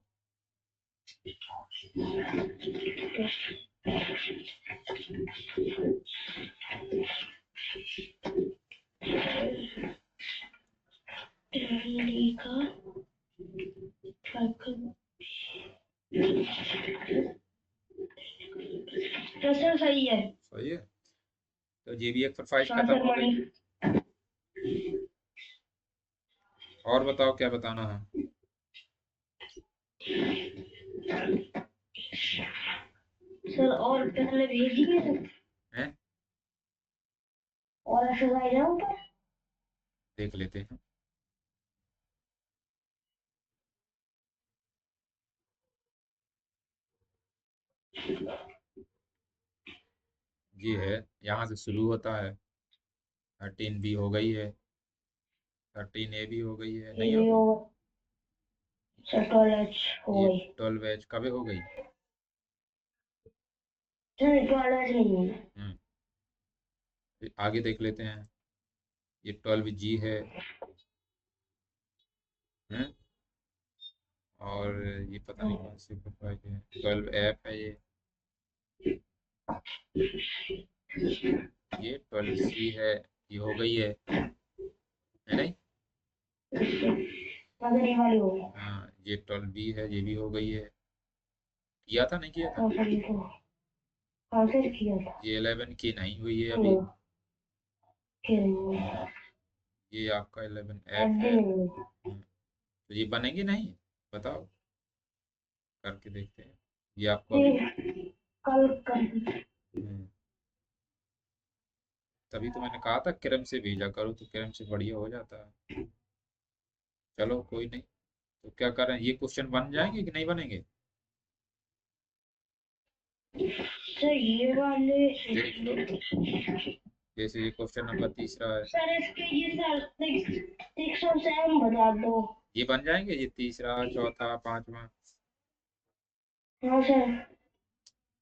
का तो सर सही है सही है, तो ये भी एक्सरसाइज हाँ खत्म सर हो गई। मनी और बताओ क्या बताना है। सर और पहले भेजिए हैं, और एक्सरसाइज है ऊपर देख लेते हैं। ये है, यहाँ से शुरू होता है, 13 बी हो गई है, 13 ए भी हो गई है, ये नहीं हो भी गई? होगा सर टॉयलेट हो ये गई 12 एच कब हो गई? सर टॉयलेट नहीं है हम्म, फिर आगे देख लेते हैं। ये 12 जी है, और ये पता नहीं कौन सी प्रोफाइल है, 12 एफ है ये 12 सी है, ये हो गई है नहीं? मगर ये वाली हो गई हाँ, ये 12 बी है, ये भी हो गई है। किया था, नहीं किया था? हाँ सर ये तो हाँ सर किया था ये 11 की नहीं हुई है अभी। नहीं फिर नहीं ये आपका 11 एफ एफ भी है। नहीं हुई तो ये बनेंगे नहीं, बताओ, करके देखते हैं। ये आपको अभी, फिर कल कर हम्म, तभी तो मैंने कहा था क्रम से भेजा करो, तो क्रम से बढ़िया हो जाता है। चलो कोई नहीं, तो क्या करें, ये क्वेश्चन बन जाएंगे कि नहीं बनेंगे? सर ये वाले देख लो, जैसे ये क्वेश्चन नंबर तीसरा है, सर इसके ये सर 607 बता दो ये बन जाएंगे, ये तीसरा, चौथा, पांचवा, हाँ सर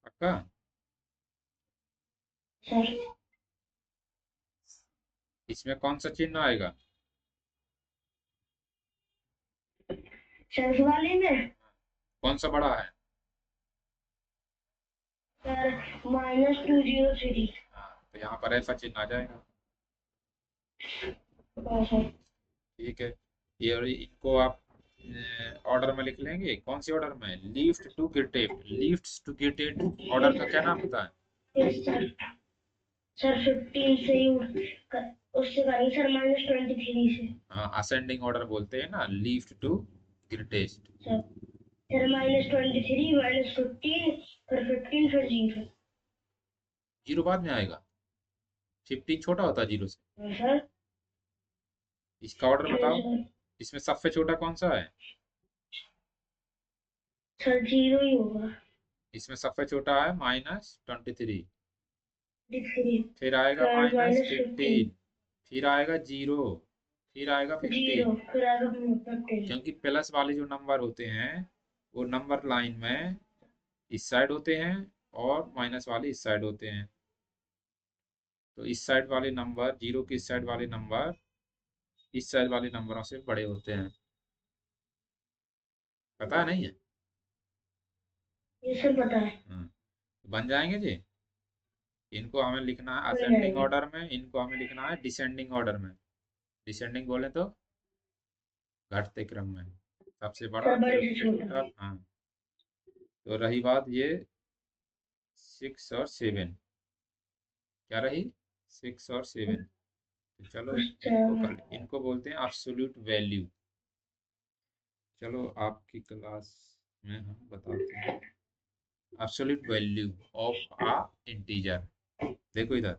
पक्का? सर इसमें कौन सा चिन्ह आएगा? सर इस वाले में कौन सा बड़ा है? सर -203 हाँ, तो यहाँ पर ऐसा चिन्ह आ जाएगा। हाँ सर ठीक है, ये, और इनको आप ऑर्डर में लिख लेंगे, कौन सी ऑर्डर में, लिफ्ट टू गिरटेट, लिफ्ट टू गिरटेट ऑर्डर का क्या नाम होता है? यस सर सर 15 से ही उससे करेंगे सर -23 से हाँ, असेंडिंग ऑर्डर बोलते हैं ना, लिफ्ट टू गिरटेस्ट। सर सर -23 -15 फिर 15 फिर 0 जीरो बाद में आएगा, 15 छोटा होता है जीरो से। हाँ सर इसका ऑर्डर फिर बताओ, सर इसमें सबसे छोटा कौन सा है? सर 0 ही होगा इसमें सबसे छोटा है -23, 23 फिर आएगा फिर -15, -15 फिर आएगा जीरो, फिर आएगा 0 15। फिर आएगा 15 क्योंकि प्लस वाले जो नंबर होते हैं वो नंबर लाइन में इस साइड होते हैं और माइनस वाले इस साइड होते हैं। तो इस साइड वाले नंबर, जीरो की इस साइड वाले नंबर इस साइड वाले नंबरों से बड़े होते हैं। पता नहीं है? ये सब पता है। हाँ, तो बन जाएंगे जी। इनको हमें लिखना है बन असेंडिंग जाएंगे। ऑर्डर में, इनको हमें लिखना है डिसेंडिंग ऑर्डर में। डिसेंडिंग बोले तो घटते क्रम में, सबसे बड़ा सर फिर बड़े से उससे छोटा। छोटा। हाँ, तो रही बात ये 6 और 7, क्या रही? 6 और 7। तो चलो इनको बोलते हैं एब्सोल्यूट वैल्यू। चलो आपकी क्लास में हम बताते हैं absolute value of a integer. देखो इधर,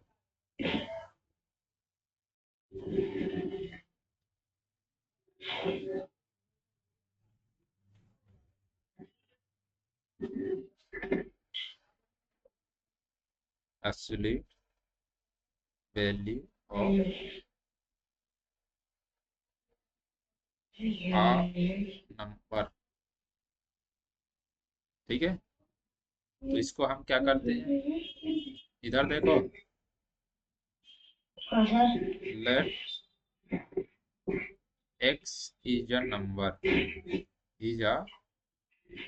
absolute value of a number. ठीक है, तो इसको हम क्या करते हैं, इधर देखो, हाँ sir. Let x is a number, is a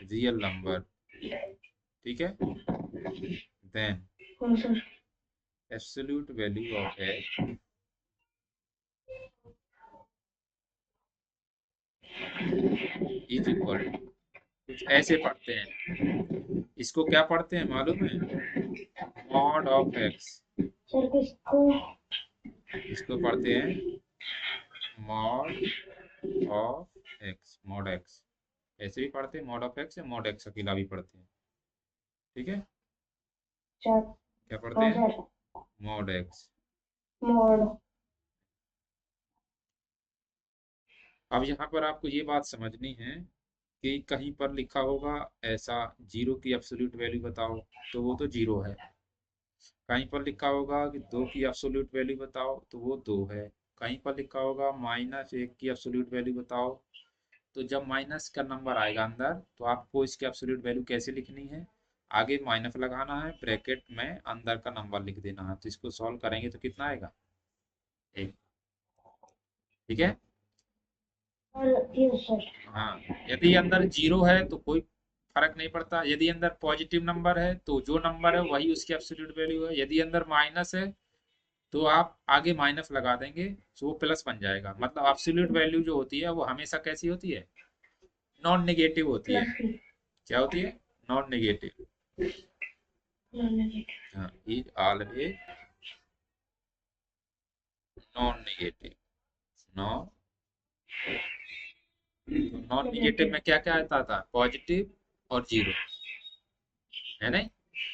real number। ठीक है, then हाँ sir. absolute value of x is equal to, कुछ ऐसे पढ़ते हैं, इसको क्या पढ़ते हैं मालूम है? Mod of x। सर किसको? इसको पढ़ते हैं mod of x, mod x। ऐसे भी पढ़ते हैं मॉड ऑफ x, या मॉड x अकेला भी पढ़ते हैं। ठीक है, सर। क्या पढ़ते हाँ हैं? सर। Mod x। मोड। अब यहाँ पर आपको ये बात समझनी है कि कहीं पर लिखा होगा ऐसा, जीरो की एब्सोल्यूट वैल्यू बताओ, तो वो तो जीरो है। कहीं पर लिखा होगा कि दो की एब्सोल्यूट वैल्यू बताओ, तो वो दो है। कहीं पर लिखा होगा -1 की एब्सोल्यूट वैल्यू बताओ, तो जब माइनस का नंबर आएगा अंदर, तो आपको इसकी एब्सोल्यूट वैल्यू कैसे लिखनी है? आगे माइनस लगाना है, ब्रैकेट में अंदर का नंबर लिख देना है। तो इसको सॉल्व करेंगे तो कितना आएगा? 1। ठीक है। और ये सर। हाँ, यदि अंदर जीरो है तो कोई फर्क नहीं पड़ता। यदि अंदर पॉजिटिव नंबर है तो जो नंबर है वही उसकी एब्सोल्यूट वैल्यू है। यदि अंदर माइनस है तो आप आगे माइनस लगा देंगे, तो वो प्लस बन जाएगा। मतलब एब्सोल्यूट वैल्यू जो होती है वो हमेशा कैसी होती है? नॉन नेगेटिव होती है। प्लस की। क्या होती है? Non negative. नेगेटिव। हाँ, is always non negative. Non, तो नॉन नेगेटिव में क्या क्या आता था? पॉजिटिव और जीरो, है नहीं?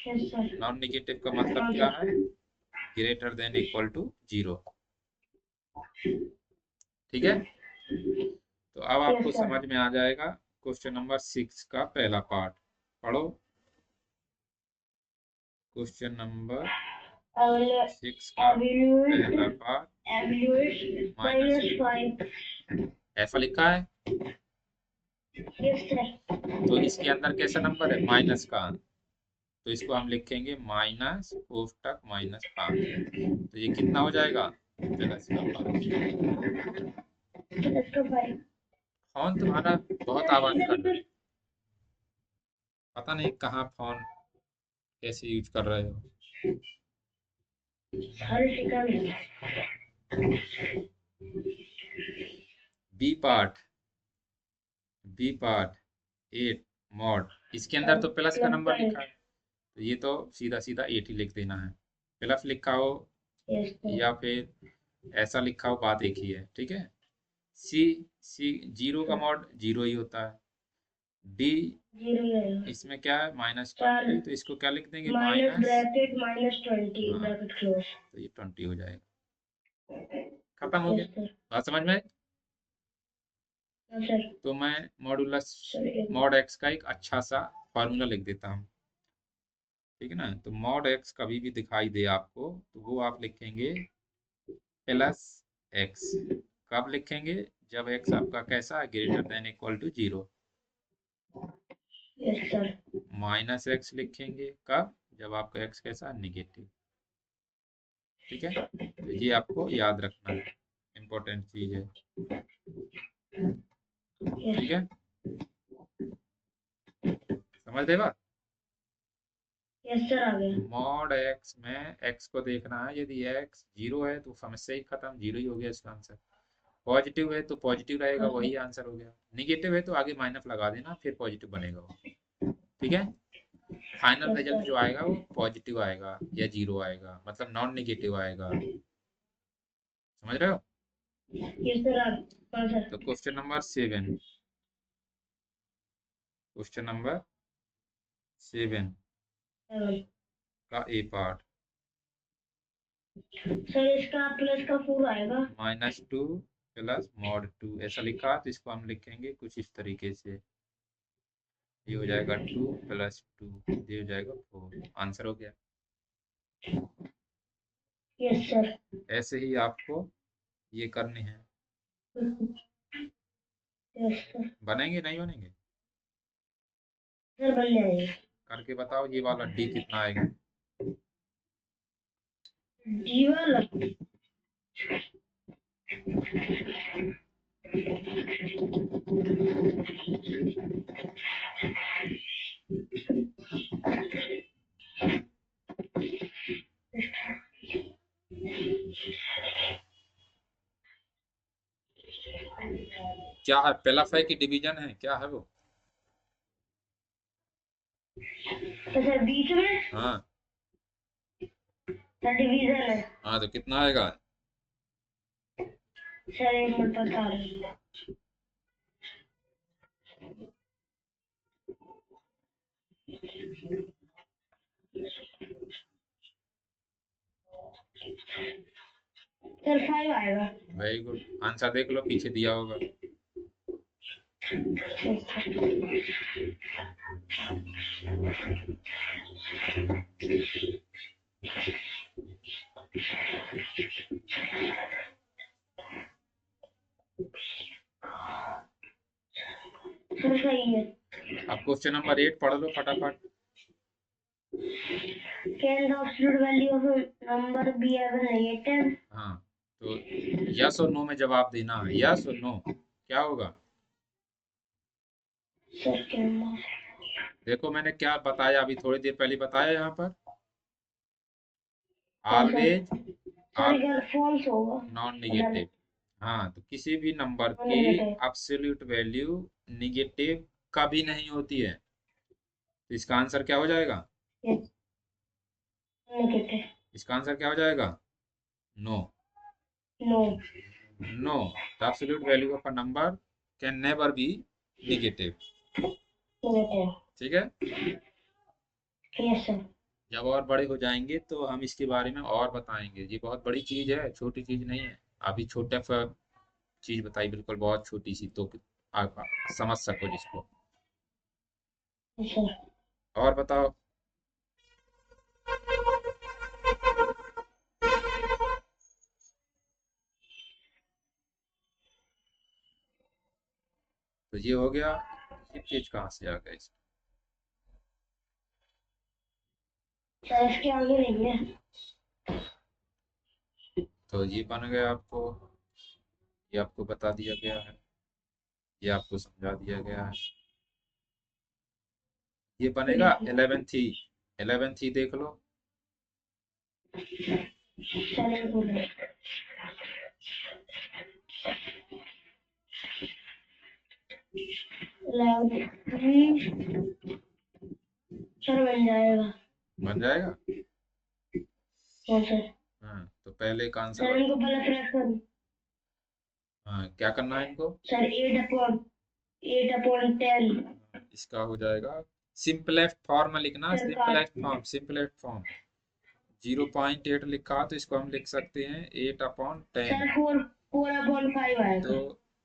Yes sir. नॉन नेगेटिव का मतलब हाँ क्या सर। है? Greater than equal to zero. ठीक है, तो अब यस आपको सर। समझ में आ जाएगा। क्वेश्चन नंबर 6 का पहला पार्ट पढ़ो। क्वेश्चन नंबर I will 6 का पहला evaluate पार्ट, माइनस -5। ऐसा लिखा है, यस सर। तो इसके अंदर कैसा नंबर है? माइनस का। तो इसको हम लिखेंगे माइनस कोष्टक -5। तो ये कितना हो जाएगा? प्लस का 5। प्लस का 5। फोन तुम्हारा बहुत आवाज कर रहा है, पता नहीं कहाँ फोन कैसे यूज कर रहे हो। हर ठिकाने। B part, B part 8 mod, इसके अंदर तो प्लस का प्लस नंबर का लिखा 8। है, तो ये तो सीधा सीधा 8 ही लिख देना है। प्लस लिखा हो यस सर। या फिर ऐसा लिखा हो, बात एक ही है। ठीक है। सी, सी जीरो का मॉड जीरो ही होता है। डी, 0 ही आएगा। इसमें क्या है? चार। -20, तो इसको क्या लिख देंगे? माइनस माइनस, ब्रैकेट -20 हाँ, ब्रैकेट क्लोज। तो ये 20 हो जाएगा। खत्म हो गया। Yes sir. बात समझ में आई? हाँ सर। तो मैं मॉडुलस सर एक। मॉड एक्स का एक अच्छा सा फार्मूला लिख देता हूँ। ठीक है ना, तो मॉड एक्स कभी भी दिखाई दे आपको, तो वो आप लिखेंगे प्लस एक्स। कब लिखेंगे? जब एक्स आपका कैसा है? Greater than equal to zero. Yes sir. Minus x लिखेंगे कब, जब आपका एक्स कैसा निगेटिव। ठीक है, तो ये आपको याद रखना है, इम्पोर्टेंट चीज है। ठीक है, समझ गए बात। यस सर आ गया। मॉड एक्स में एक्स को देखना है, यदि एक्स जीरो है तो समस्या ही खत्म, जीरो ही हो गया इसका आंसर। पॉजिटिव है तो पॉजिटिव रहेगा, हाँ वही सर। आंसर हो गया। निगेटिव है तो आगे माइनस लगा देना, फिर पॉजिटिव बनेगा वो। ठीक है, फाइनल यस रिजल्ट सर। जो आएगा वो पॉजिटिव आएगा या जीरो आएगा, मतलब नॉन निगेटिव आएगा। समझ रहे हो। यस सर हाँ सर। तो क्वेश्चन नंबर 7, क्वेश्चन नंबर 7 7। का ए पार्ट। सर इसका प्लस का 4 आएगा। -2 प्लस मॉड 2 ऐसा लिखा, तो इसको हम लिखेंगे कुछ इस तरीके से। ये हो जाएगा 2 प्लस 2, ये हो जाएगा 4, आंसर हो गया। Yes sir. ऐसे ही आपको ये करने हैं। Yes sir. बनेंगे नहीं बनेंगे, सर बन जाएगा। करके बताओ ये वाला डी कितना आएगा। जी वाला क्या है, पेलाफाई की डिवीजन है, क्या है वो। तो सर बीच में हाँ। सर डिवीजन है। हाँ तो कितना आएगा। सर एक मिनट बता रहे हैं। सर 5 आएगा। वेरी गुड, आंसर देख लो पीछे दिया होगा। सर सही है। अब क्वेश्चन नंबर 8 पढ़ लो फटाफट। Can the absolute value of a number be ever negative? हाँ, तो यस और नो में जवाब देना है, यस और नो, क्या होगा। सर क्या देखो मैंने क्या बताया अभी थोड़ी देर पहले बताया यहाँ पर, सर ऑलवेज सर आर अगर फॉल्स होगा नॉन अगर निगेटिव। हाँ, तो किसी भी नंबर की नेगेटिव। एब्सोल्यूट वैल्यू निगेटिव कभी नहीं होती है, तो इसका आंसर क्या हो जाएगा। नेगेटिव। इसका आंसर क्या हो जाएगा, no. No. No, the absolute value of a number can never be negative. Negative. ठीक है, यस सर। जब और बड़े हो जाएंगे तो हम इसके बारे में और बताएंगे, ये बहुत बड़ी चीज है, छोटी चीज नहीं है। अभी छोटा सा चीज बताई, बिल्कुल बहुत छोटी सी, तो आप समझ सको जिसको। Yes sir. और बताओ। तो ये हो गया, ये चीज कहाँ से आ गई। सर इसके आगे नहीं है। तो ये बन गया आपको, ये आपको बता दिया गया है, ये आपको समझा दिया गया है। ये बनेगा 11th ही, 11th ही देख लो। सर एक मिनट। सर बन जाएगा। बन जाएगा। हाँ सर। हाँ, तो पहले का आंसर सर इनको पहले प्रेस करूँ। हाँ, क्या करना है इनको। सर 8/10। इसका हो जाएगा सिंपलेस्ट फॉर्म लिखना, सर काट। Simplest form, simplest form. 0.8 लिखा तो इसको हम लिख सकते हैं 8/10। सर 4/5 दो आएगा।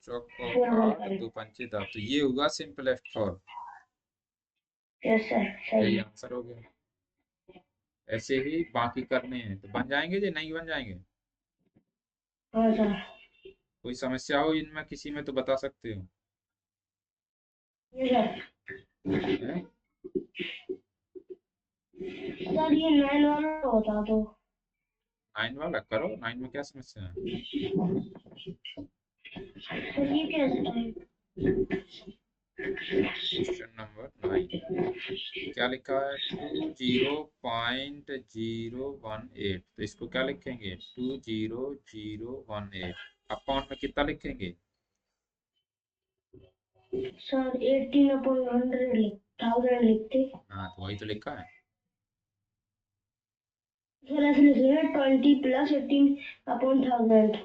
चौको 8, 4/5। दो पंचे 10, तो ये होगा सिंपलेस्ट फॉर्म। यस सर यही सही। आंसर हो गया। ऐसे ही बाकी करने हैं तो बन जाएंगे या नहीं बन जाएंगे। हाँ सर। कोई समस्या हो इनमें किसी में तो बता सकते हो। ये सर हैं? सर ये 9 वाला होता तो 9 वाला करो, 9 में क्या समस्या है? सर ये कैसे है? क्वेश्चन नंबर 9 क्या लिखा है? 20.018, तो इसको क्या लिखेंगे? 20018 अपॉन में कितना लिखेंगे? सर 18/100 लिखते। हाँ तो वही तो लिखा है। सर ऐसे लिखेंगे 20 + 18/1000।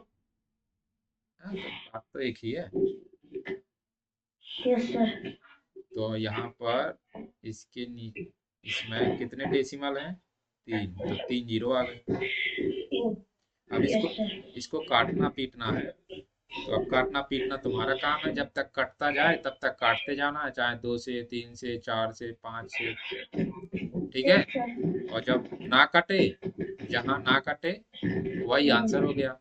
हाँ तो बात तो एक ही है। Yes sir. तो यहाँ पर इसमें कितने डेसिमल हैं? 3, तो 3 जीरो आ गए। अब यस इसको सर। इसको काटना पीटना है। तो अब काटना पीटना तुम्हारा काम है, जब तक कटता जाए तब तक काटते जाना है, चाहे 2 से, 3 से, 4 से, 5 से। ठीक है? Yes sir. और जब ना कटे, जहां ना कटे वही आंसर हो गया।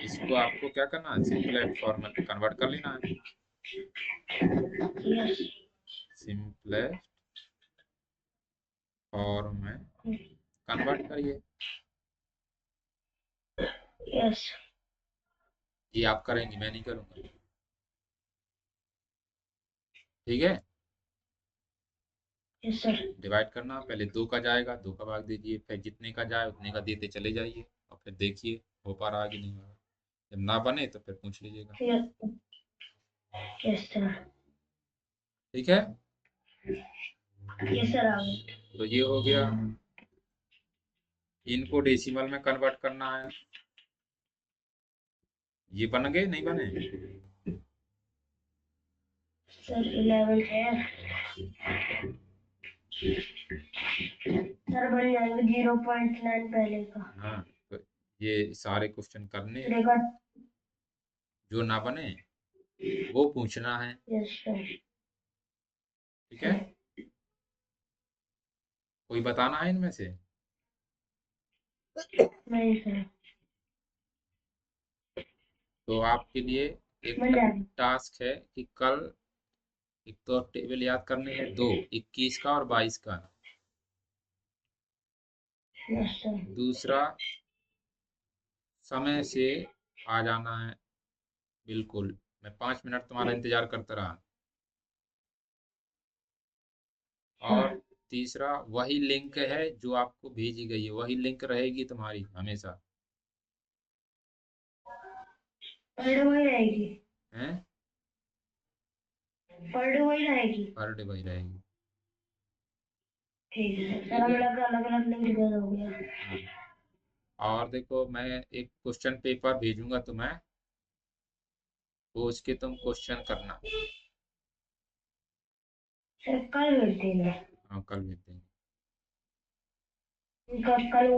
इसको आपको क्या करना है? सिंपलेस्ट फॉर्म में कन्वर्ट कर लेना है। यस सिंपलेस्ट फॉर्म में कन्वर्ट करिए। यस ये आप करेंगे, मैं नहीं करूंगा। ठीक है? Yes sir. डिवाइड करना, पहले 2 का जाएगा, 2 का भाग दीजिए, फिर जितने का जाए उतने का देते चले जाइए, और फिर देखिए हो पा रहा है कि नहीं हो रहा। जब ना बने तो फिर पूछ लीजिएगा। Yes sir. ठीक है? यस सर आ गए। तो ये हो गया। इनको डेसिमल में कन्वर्ट करना है। ये बन गए, नहीं बने? सर 11 है। सर बन जाएंगे 0.9 पहले का। हाँ तो ये सारे क्वेश्चन करने, फिर एक बार। जो ना बने वो पूछना है। Yes sir. ठीक है? कोई बताना है इनमें से? नहीं सर। तो आपके लिए एक बन जाएगा। टास्क है कि कल एक तो टेबल याद करने हैं, 2 21 का और 22 का। Yes sir. दूसरा, समय से आ जाना है बिल्कुल। मैं 5 मिनट तुम्हारा इंतजार करता रहा। और सर तीसरा, वही लिंक है जो आपको भेजी गई है, वही लिंक रहेगी तुम्हारी हमेशा। पर डे वही रहेगी। हैं? पर डे वही रहेगी। पर डे वही रहेगी। ठीक है सर। हमें लगा अलग अलग लिंक दे दोगे। हाँ। और देखो, मैं एक क्वेश्चन पेपर भेजूंगा तुम्हें, वो उसके तुम क्वेश्चन करना। सर कल मिलते हैं। हाँ कल भेज देंगे। कल